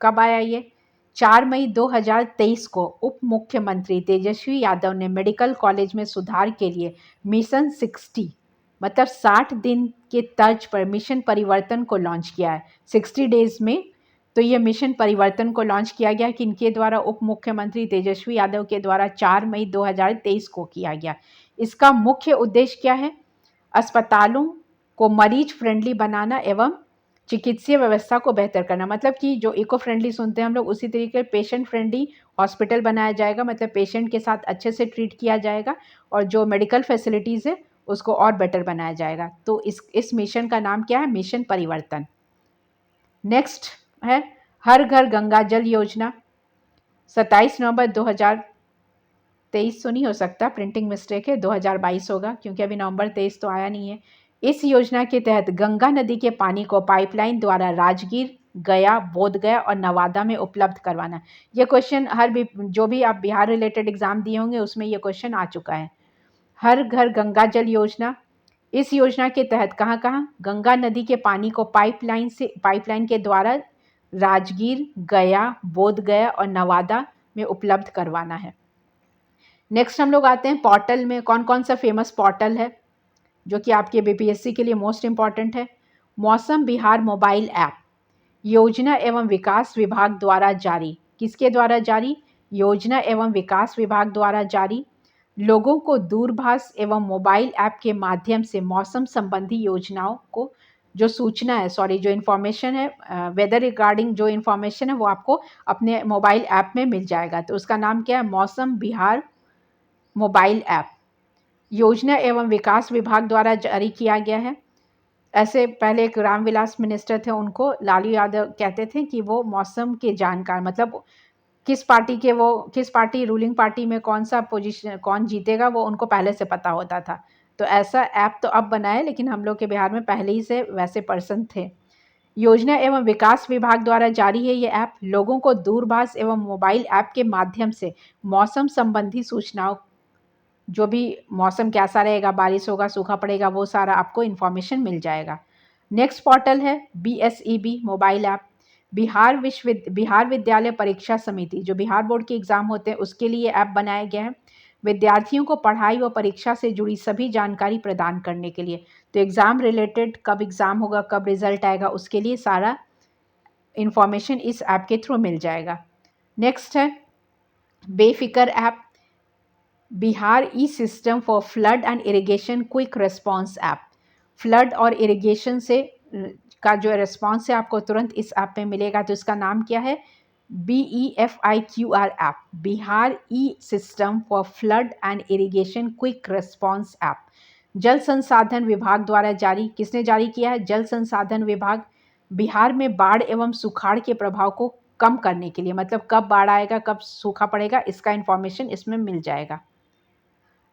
कब आया ये? 4 मई 2023 को उप मुख्यमंत्री तेजस्वी यादव ने मेडिकल कॉलेज में सुधार के लिए मिशन 60 मतलब 60 दिन के तर्ज पर मिशन परिवर्तन को लॉन्च किया है 60 डेज में। तो ये मिशन परिवर्तन को लॉन्च किया गया किनके द्वारा? उप मुख्यमंत्री तेजस्वी यादव के द्वारा 4 मई 2023 को किया गया। इसका मुख्य उद्देश्य क्या है? अस्पतालों को मरीज फ्रेंडली बनाना एवं चिकित्सीय व्यवस्था को बेहतर करना। मतलब कि जो इको फ्रेंडली सुनते हैं हम लोग, उसी तरीके पेशेंट फ्रेंडली हॉस्पिटल बनाया जाएगा। मतलब पेशेंट के साथ अच्छे से ट्रीट किया जाएगा और जो मेडिकल फैसिलिटीज़ है उसको और बेटर बनाया जाएगा। तो इस मिशन का नाम क्या है? मिशन परिवर्तन। नेक्स्ट है हर घर गंगा जल योजना। 27 नवंबर 2023 तो नहीं हो सकता, प्रिंटिंग मिस्टेक है, 2022 होगा क्योंकि अभी नवंबर 23 तो आया नहीं है। इस योजना के तहत गंगा नदी के पानी को पाइपलाइन द्वारा राजगीर, गया, बोधगया और नवादा में उपलब्ध करवाना। ये क्वेश्चन जो भी आप बिहार रिलेटेड एग्जाम दिए होंगे उसमें ये क्वेश्चन आ चुका है। हर घर गंगा जल योजना, इस योजना के तहत कहाँ कहाँ गंगा नदी के पानी को पाइपलाइन के द्वारा राजगीर, गया, बोधगया और नवादा में उपलब्ध करवाना है। नेक्स्ट हम लोग आते हैं पोर्टल में कौन कौन सा फेमस पोर्टल है जो कि आपके बीपीएससी के लिए मोस्ट इम्पॉर्टेंट है। मौसम बिहार मोबाइल ऐप योजना एवं विकास विभाग द्वारा जारी। किसके द्वारा जारी? योजना एवं विकास विभाग द्वारा जारी। लोगों को दूरभाष एवं मोबाइल ऐप के माध्यम से मौसम संबंधी योजनाओं को जो सूचना है, जो इन्फॉर्मेशन है, वेदर रिगार्डिंग जो इन्फॉर्मेशन है वो आपको अपने मोबाइल ऐप में मिल जाएगा। तो उसका नाम क्या है? मौसम बिहार मोबाइल ऐप योजना एवं विकास विभाग द्वारा जारी किया गया है। ऐसे पहले एक रामविलास मिनिस्टर थे, उनको लालू यादव कहते थे कि वो मौसम के जानकार, मतलब किस पार्टी रूलिंग पार्टी में कौन सा पोजीशन, कौन जीतेगा वो उनको पहले से पता होता था। तो ऐसा ऐप तो अब बना है, लेकिन हम लोग के बिहार में पहले ही से वैसे पर्सन थे। योजना एवं विकास विभाग द्वारा जारी है ये ऐप। लोगों को दूरभाष एवं मोबाइल ऐप के माध्यम से मौसम संबंधी सूचनाओं, जो भी मौसम कैसा रहेगा, बारिश होगा, सूखा पड़ेगा, वो सारा आपको इन्फॉर्मेशन मिल जाएगा। नेक्स्ट पोर्टल है BSEB मोबाइल ऐप। बिहार विद्यालय परीक्षा समिति, जो बिहार बोर्ड के एग्ज़ाम होते हैं उसके लिए ऐप बनाया गया है विद्यार्थियों को पढ़ाई व परीक्षा से जुड़ी सभी जानकारी प्रदान करने के लिए। तो एग्ज़ाम रिलेटेड, कब एग्ज़ाम होगा, कब रिजल्ट आएगा, उसके लिए सारा इन्फॉर्मेशन इस ऐप के थ्रू मिल जाएगा। नेक्स्ट है बेफिक्र app. Bihar E system for flood and irrigation quick response app. Flood और इरिगेशन से का जो रिस्पॉन्स है आपको तुरंत इस ऐप में मिलेगा। तो इसका नाम क्या है? BEFIQR app, Bihar E system for flood and irrigation quick response app. जल संसाधन विभाग द्वारा जारी, किसने जारी किया है? जल संसाधन विभाग। बिहार में बाढ़ एवं सुखाड़ के प्रभाव को कम करने के लिए, मतलब कब बाढ़ आएगा, कब सूखा पड़ेगा, इसका इंफॉर्मेशन इसमें मिल जाएगा।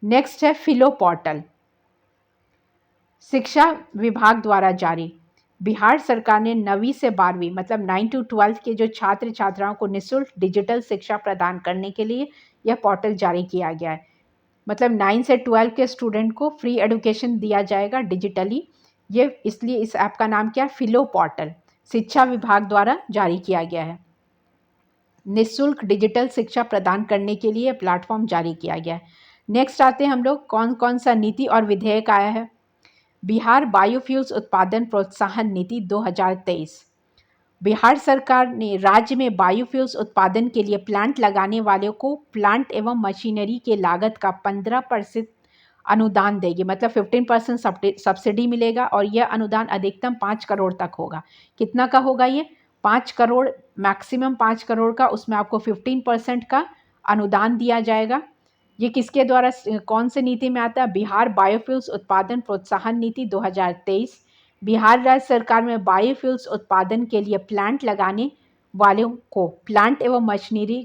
नेक्स्ट है फिलो पोर्टल, शिक्षा विभाग द्वारा जारी। बिहार सरकार ने 9वीं से 12वीं मतलब 9 to 12 के जो छात्र छात्राओं को निःशुल्क डिजिटल शिक्षा प्रदान करने के लिए यह पोर्टल जारी किया गया है। मतलब 9 से 12 के स्टूडेंट को फ्री एजुकेशन दिया जाएगा डिजिटली। ये इसलिए इस ऐप का नाम क्या है? फिलो पोर्टल, शिक्षा विभाग द्वारा जारी किया गया है। निःशुल्क डिजिटल शिक्षा प्रदान करने के लिए प्लेटफॉर्म जारी किया गया है। नेक्स्ट आते हैं हम लोग, कौन कौन सा नीति और विधेयक आया है। बिहार बायोफ्यूल्स उत्पादन प्रोत्साहन नीति 2023। बिहार सरकार ने राज्य में बायोफ्यूल्स उत्पादन के लिए प्लांट लगाने वालों को प्लांट एवं मशीनरी के लागत का 15% अनुदान देगी, मतलब 15% सब्सिडी मिलेगा। और यह अनुदान अधिकतम 5 करोड़ तक होगा। कितना का होगा ये? 5 करोड़, मैक्सिमम 5 करोड़ का, उसमें आपको 15% का अनुदान दिया जाएगा। ये किसके द्वारा, कौन से नीति में आता है? बिहार बायोफ्यूल्स उत्पादन प्रोत्साहन नीति 2023। बिहार राज्य सरकार में बायोफ्यूल्स उत्पादन के लिए प्लांट लगाने वालों को प्लांट एवं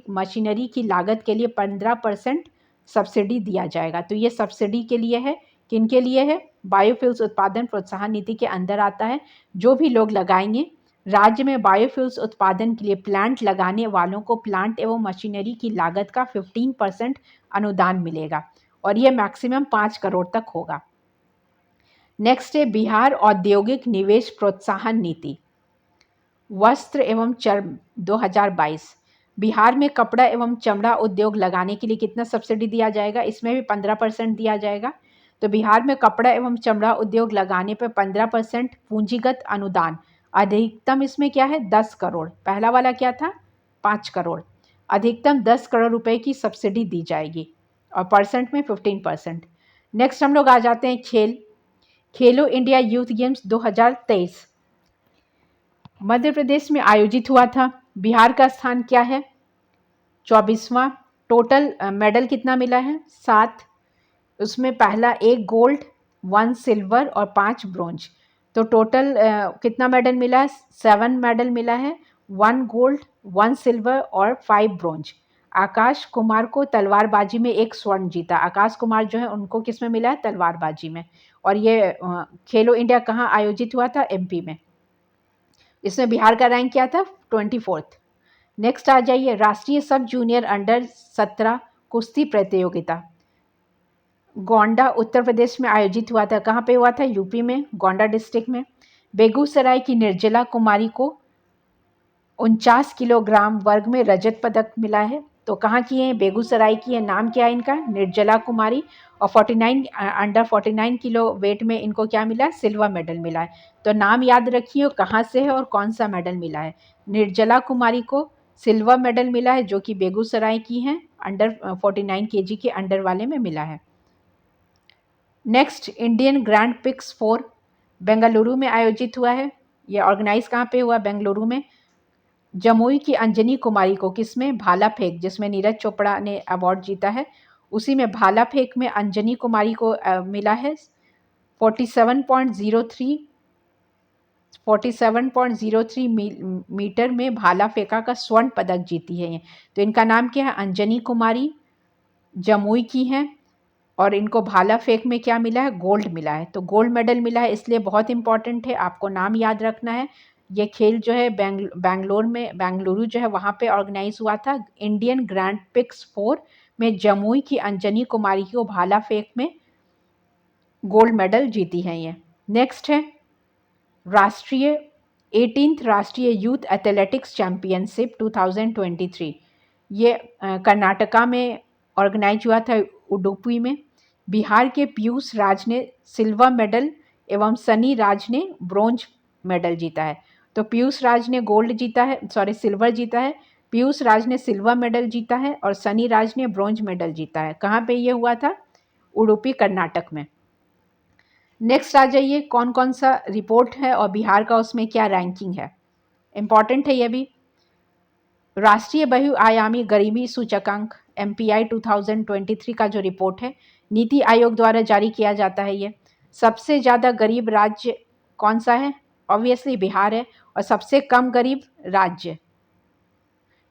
मशीनरी की लागत के लिए 15% सब्सिडी दिया जाएगा। तो ये सब्सिडी के लिए है, किन के लिए है? बायोफ्यूल्स उत्पादन प्रोत्साहन नीति के अंदर आता है। जो भी लोग लगाएंगे, राज्य में बायोफ्यूल्स उत्पादन के लिए प्लांट लगाने वालों को प्लांट एवं मशीनरी की लागत का 15% अनुदान मिलेगा और यह मैक्सिमम 5 करोड़ तक होगा। नेक्स्ट है बिहार औद्योगिक निवेश प्रोत्साहन नीति वस्त्र एवं चर्म 2022। बिहार में कपड़ा एवं चमड़ा उद्योग लगाने के लिए कितना सब्सिडी दिया जाएगा? इसमें भी 15% दिया जाएगा। तो बिहार में कपड़ा एवं चमड़ा उद्योग लगाने पर 15% पूंजीगत अनुदान, अधिकतम इसमें क्या है? 10 करोड़। पहला वाला क्या था? 5 करोड़। अधिकतम 10 करोड़ रुपए की सब्सिडी दी जाएगी और परसेंट में 15%। नेक्स्ट हम लोग आ जाते हैं खेल। खेलो India youth games 2023 Madhya Pradesh में आयोजित हुआ था। बिहार का स्थान क्या है? 24वां। टोटल मेडल कितना मिला है? 7। उसमें पहला 1 गोल्ड, 1 सिल्वर और 5 ब्रोंज। तो टोटल कितना मेडल मिला है? 7 मेडल मिला है, 1 गोल्ड, 1 सिल्वर और 5 ब्रोंज। आकाश कुमार को तलवारबाजी में 1 स्वर्ण जीता। आकाश कुमार जो है उनको किस में मिला है? तलवारबाजी में। और ये खेलो इंडिया कहाँ आयोजित हुआ था? MP में। इसमें बिहार का रैंक क्या था? 24th। नेक्स्ट आ जाइए, राष्ट्रीय सब जूनियर अंडर 17 कुश्ती प्रतियोगिता गोंडा उत्तर प्रदेश में आयोजित हुआ था। कहाँ पे हुआ था? यूपी में, गोंडा डिस्ट्रिक्ट में। बेगूसराय की निर्जला कुमारी को 49 किलोग्राम वर्ग में रजत पदक मिला है। तो कहाँ की है? बेगूसराय की है। नाम क्या है इनका? निर्जला कुमारी। और 49 अंडर 49 किलो वेट में इनको क्या मिला है? सिल्वर मेडल मिला है। तो नाम याद रखिए कहाँ से है और कौन सा मेडल मिला है। निर्जला कुमारी को सिल्वर मेडल मिला है जो कि बेगूसराय की हैं, अंडर 49 kg के अंडर वाले में मिला है। Next, Indian grand pics 4 Bengaluru में आयोजित हुआ है। यह ऑर्गेनाइज कहाँ पे हुआ? बेंगलुरु में। जमुई की अंजनी कुमारी को किसमें? भाला फेंक, जिसमें नीरज चोपड़ा ने अवार्ड जीता है, उसी में भाला फेंक में अंजनी कुमारी को मिला है 47.03 मीटर में भाला फेंका का स्वर्ण पदक जीती है ये। तो इनका नाम क्या है? अंजनी कुमारी, जमुई की हैं और इनको भाला फेंक में क्या मिला है? गोल्ड मिला है। तो गोल्ड मेडल मिला है, इसलिए बहुत इंपॉर्टेंट है, आपको नाम याद रखना है। ये खेल जो है बेंगलुरु जो है वहाँ पे ऑर्गेनाइज हुआ था। इंडियन ग्रैंड पिक्स 4 में जमुई की अंजनी कुमारी को भाला फेंक में गोल्ड मेडल जीती है ये। नेक्स्ट है 18th राष्ट्रीय यूथ एथलेटिक्स चैंपियनशिप 2023। ये कर्नाटका में ऑर्गेनाइज हुआ था, उडुपी में। बिहार के पीयूष राज ने सिल्वर मेडल एवं सनी राज ने ब्रोंज मेडल जीता है। तो पीयूष राज ने गोल्ड जीता है, सिल्वर जीता है, पीयूष राज ने सिल्वर मेडल जीता है और सनी राज ने ब्रॉन्ज मेडल जीता है। कहाँ पे ये हुआ था? उडुपी, कर्नाटक में। नेक्स्ट आ जाइए, कौन कौन सा रिपोर्ट है और बिहार का उसमें क्या रैंकिंग है। इंपॉर्टेंट है ये भी। राष्ट्रीय बहुआयामी गरीबी सूचकांक MPI 2023 का जो रिपोर्ट है, नीति आयोग द्वारा जारी किया जाता है। ये सबसे ज़्यादा गरीब राज्य कौन सा है? ऑब्वियसली बिहार है। और सबसे कम गरीब राज्य,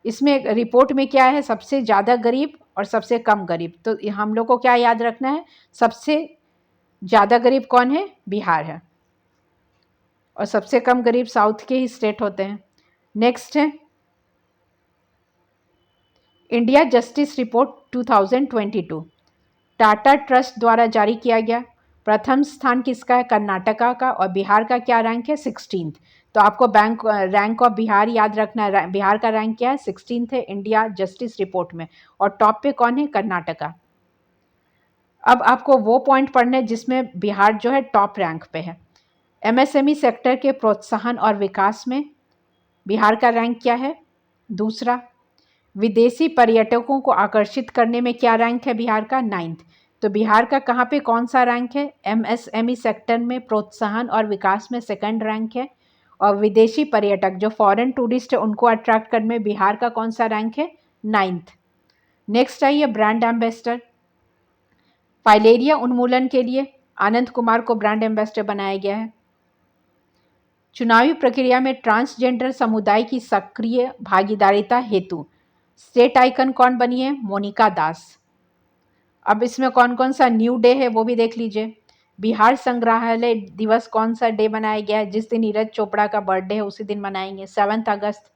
इसमें रिपोर्ट में क्या है? सबसे ज़्यादा गरीब और सबसे कम गरीब। तो हम लोग को क्या याद रखना है? सबसे ज़्यादा गरीब कौन है? बिहार है। और सबसे कम गरीब साउथ के ही स्टेट होते हैं। नेक्स्ट है India justice report 2022, Tata trust द्वारा जारी किया गया। प्रथम स्थान किसका है? कर्नाटका का। और बिहार का क्या रैंक है? 16th। तो आपको रैंक ऑफ बिहार याद रखना है। बिहार का रैंक क्या है? 16th है इंडिया जस्टिस रिपोर्ट में। और टॉप पे कौन है? कर्नाटका। अब आपको वो पॉइंट पढ़ने जिसमें बिहार जो है टॉप रैंक पे है। MSME सेक्टर के प्रोत्साहन और विकास में बिहार का रैंक क्या है? दूसरा। विदेशी पर्यटकों को आकर्षित करने में क्या रैंक है बिहार का? 9th। तो बिहार का कहाँ पे कौन सा रैंक है? MSME सेक्टर में प्रोत्साहन और विकास में 2nd रैंक है। और विदेशी पर्यटक जो फॉरेन टूरिस्ट है उनको अट्रैक्ट करने में बिहार का कौन सा रैंक है? 9th। नेक्स्ट आइए ब्रांड एम्बेसडर। फाइलेरिया उन्मूलन के लिए आनंद कुमार को ब्रांड एम्बेसडर बनाया गया है। चुनावी प्रक्रिया में ट्रांसजेंडर समुदाय की सक्रिय भागीदारिता हेतु स्टेट आइकन कौन बनी है? मोनिका दास। अब इसमें कौन कौन सा न्यू डे है वो भी देख लीजिए। बिहार संग्रहालय दिवस कौन सा डे मनाया गया है? जिस दिन नीरज चोपड़ा का बर्थडे है उसी दिन मनाएंगे, 7 अगस्त।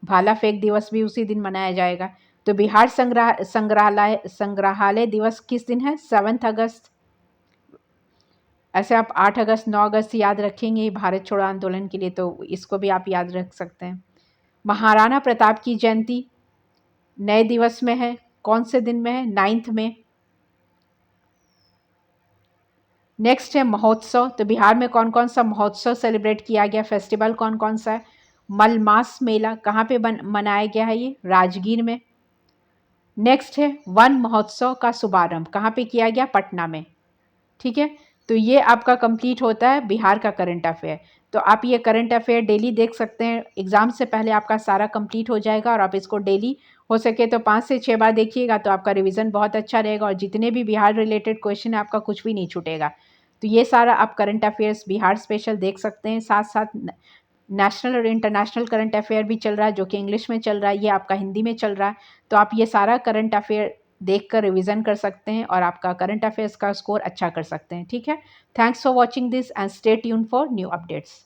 भाला फेंक दिवस भी उसी दिन मनाया जाएगा। तो बिहार संग्रहालय दिवस किस दिन है? 7 अगस्त। ऐसे आप 8 अगस्त 9 अगस्त याद रखेंगे भारत छोड़ो आंदोलन के लिए, तो इसको भी आप याद रख सकते हैं। महाराणा प्रताप की जयंती नए दिवस में है, कौन से दिन में है? 9th में। नेक्स्ट है महोत्सव। तो बिहार में कौन कौन सा महोत्सव सेलिब्रेट किया गया? फेस्टिवल कौन कौन सा है? मलमास मेला कहाँ पे मनाया गया है? ये राजगीर में। नेक्स्ट है वन महोत्सव का शुभारंभ कहाँ पे किया गया? पटना में। ठीक है, तो ये आपका कंप्लीट होता है बिहार का करंट अफेयर। तो आप ये करंट अफेयर डेली देख सकते हैं, एग्जाम से पहले आपका सारा कंप्लीट हो जाएगा। और आप इसको डेली हो सके तो 5 से 6 बार देखिएगा, तो आपका रिवीजन बहुत अच्छा रहेगा। और जितने भी बिहार रिलेटेड क्वेश्चन है आपका कुछ भी नहीं छूटेगा। तो ये सारा आप करंट अफेयर्स बिहार स्पेशल देख सकते हैं। साथ साथ नेशनल और इंटरनेशनल करंट अफेयर भी चल रहा है, जो कि इंग्लिश में चल रहा है, ये आपका हिंदी में चल रहा है। तो आप ये सारा करंट अफेयर देखकर रिवीजन कर सकते हैं और आपका करंट अफेयर्स का स्कोर अच्छा कर सकते हैं। ठीक है, thanks for watching this and stay tuned for new updates.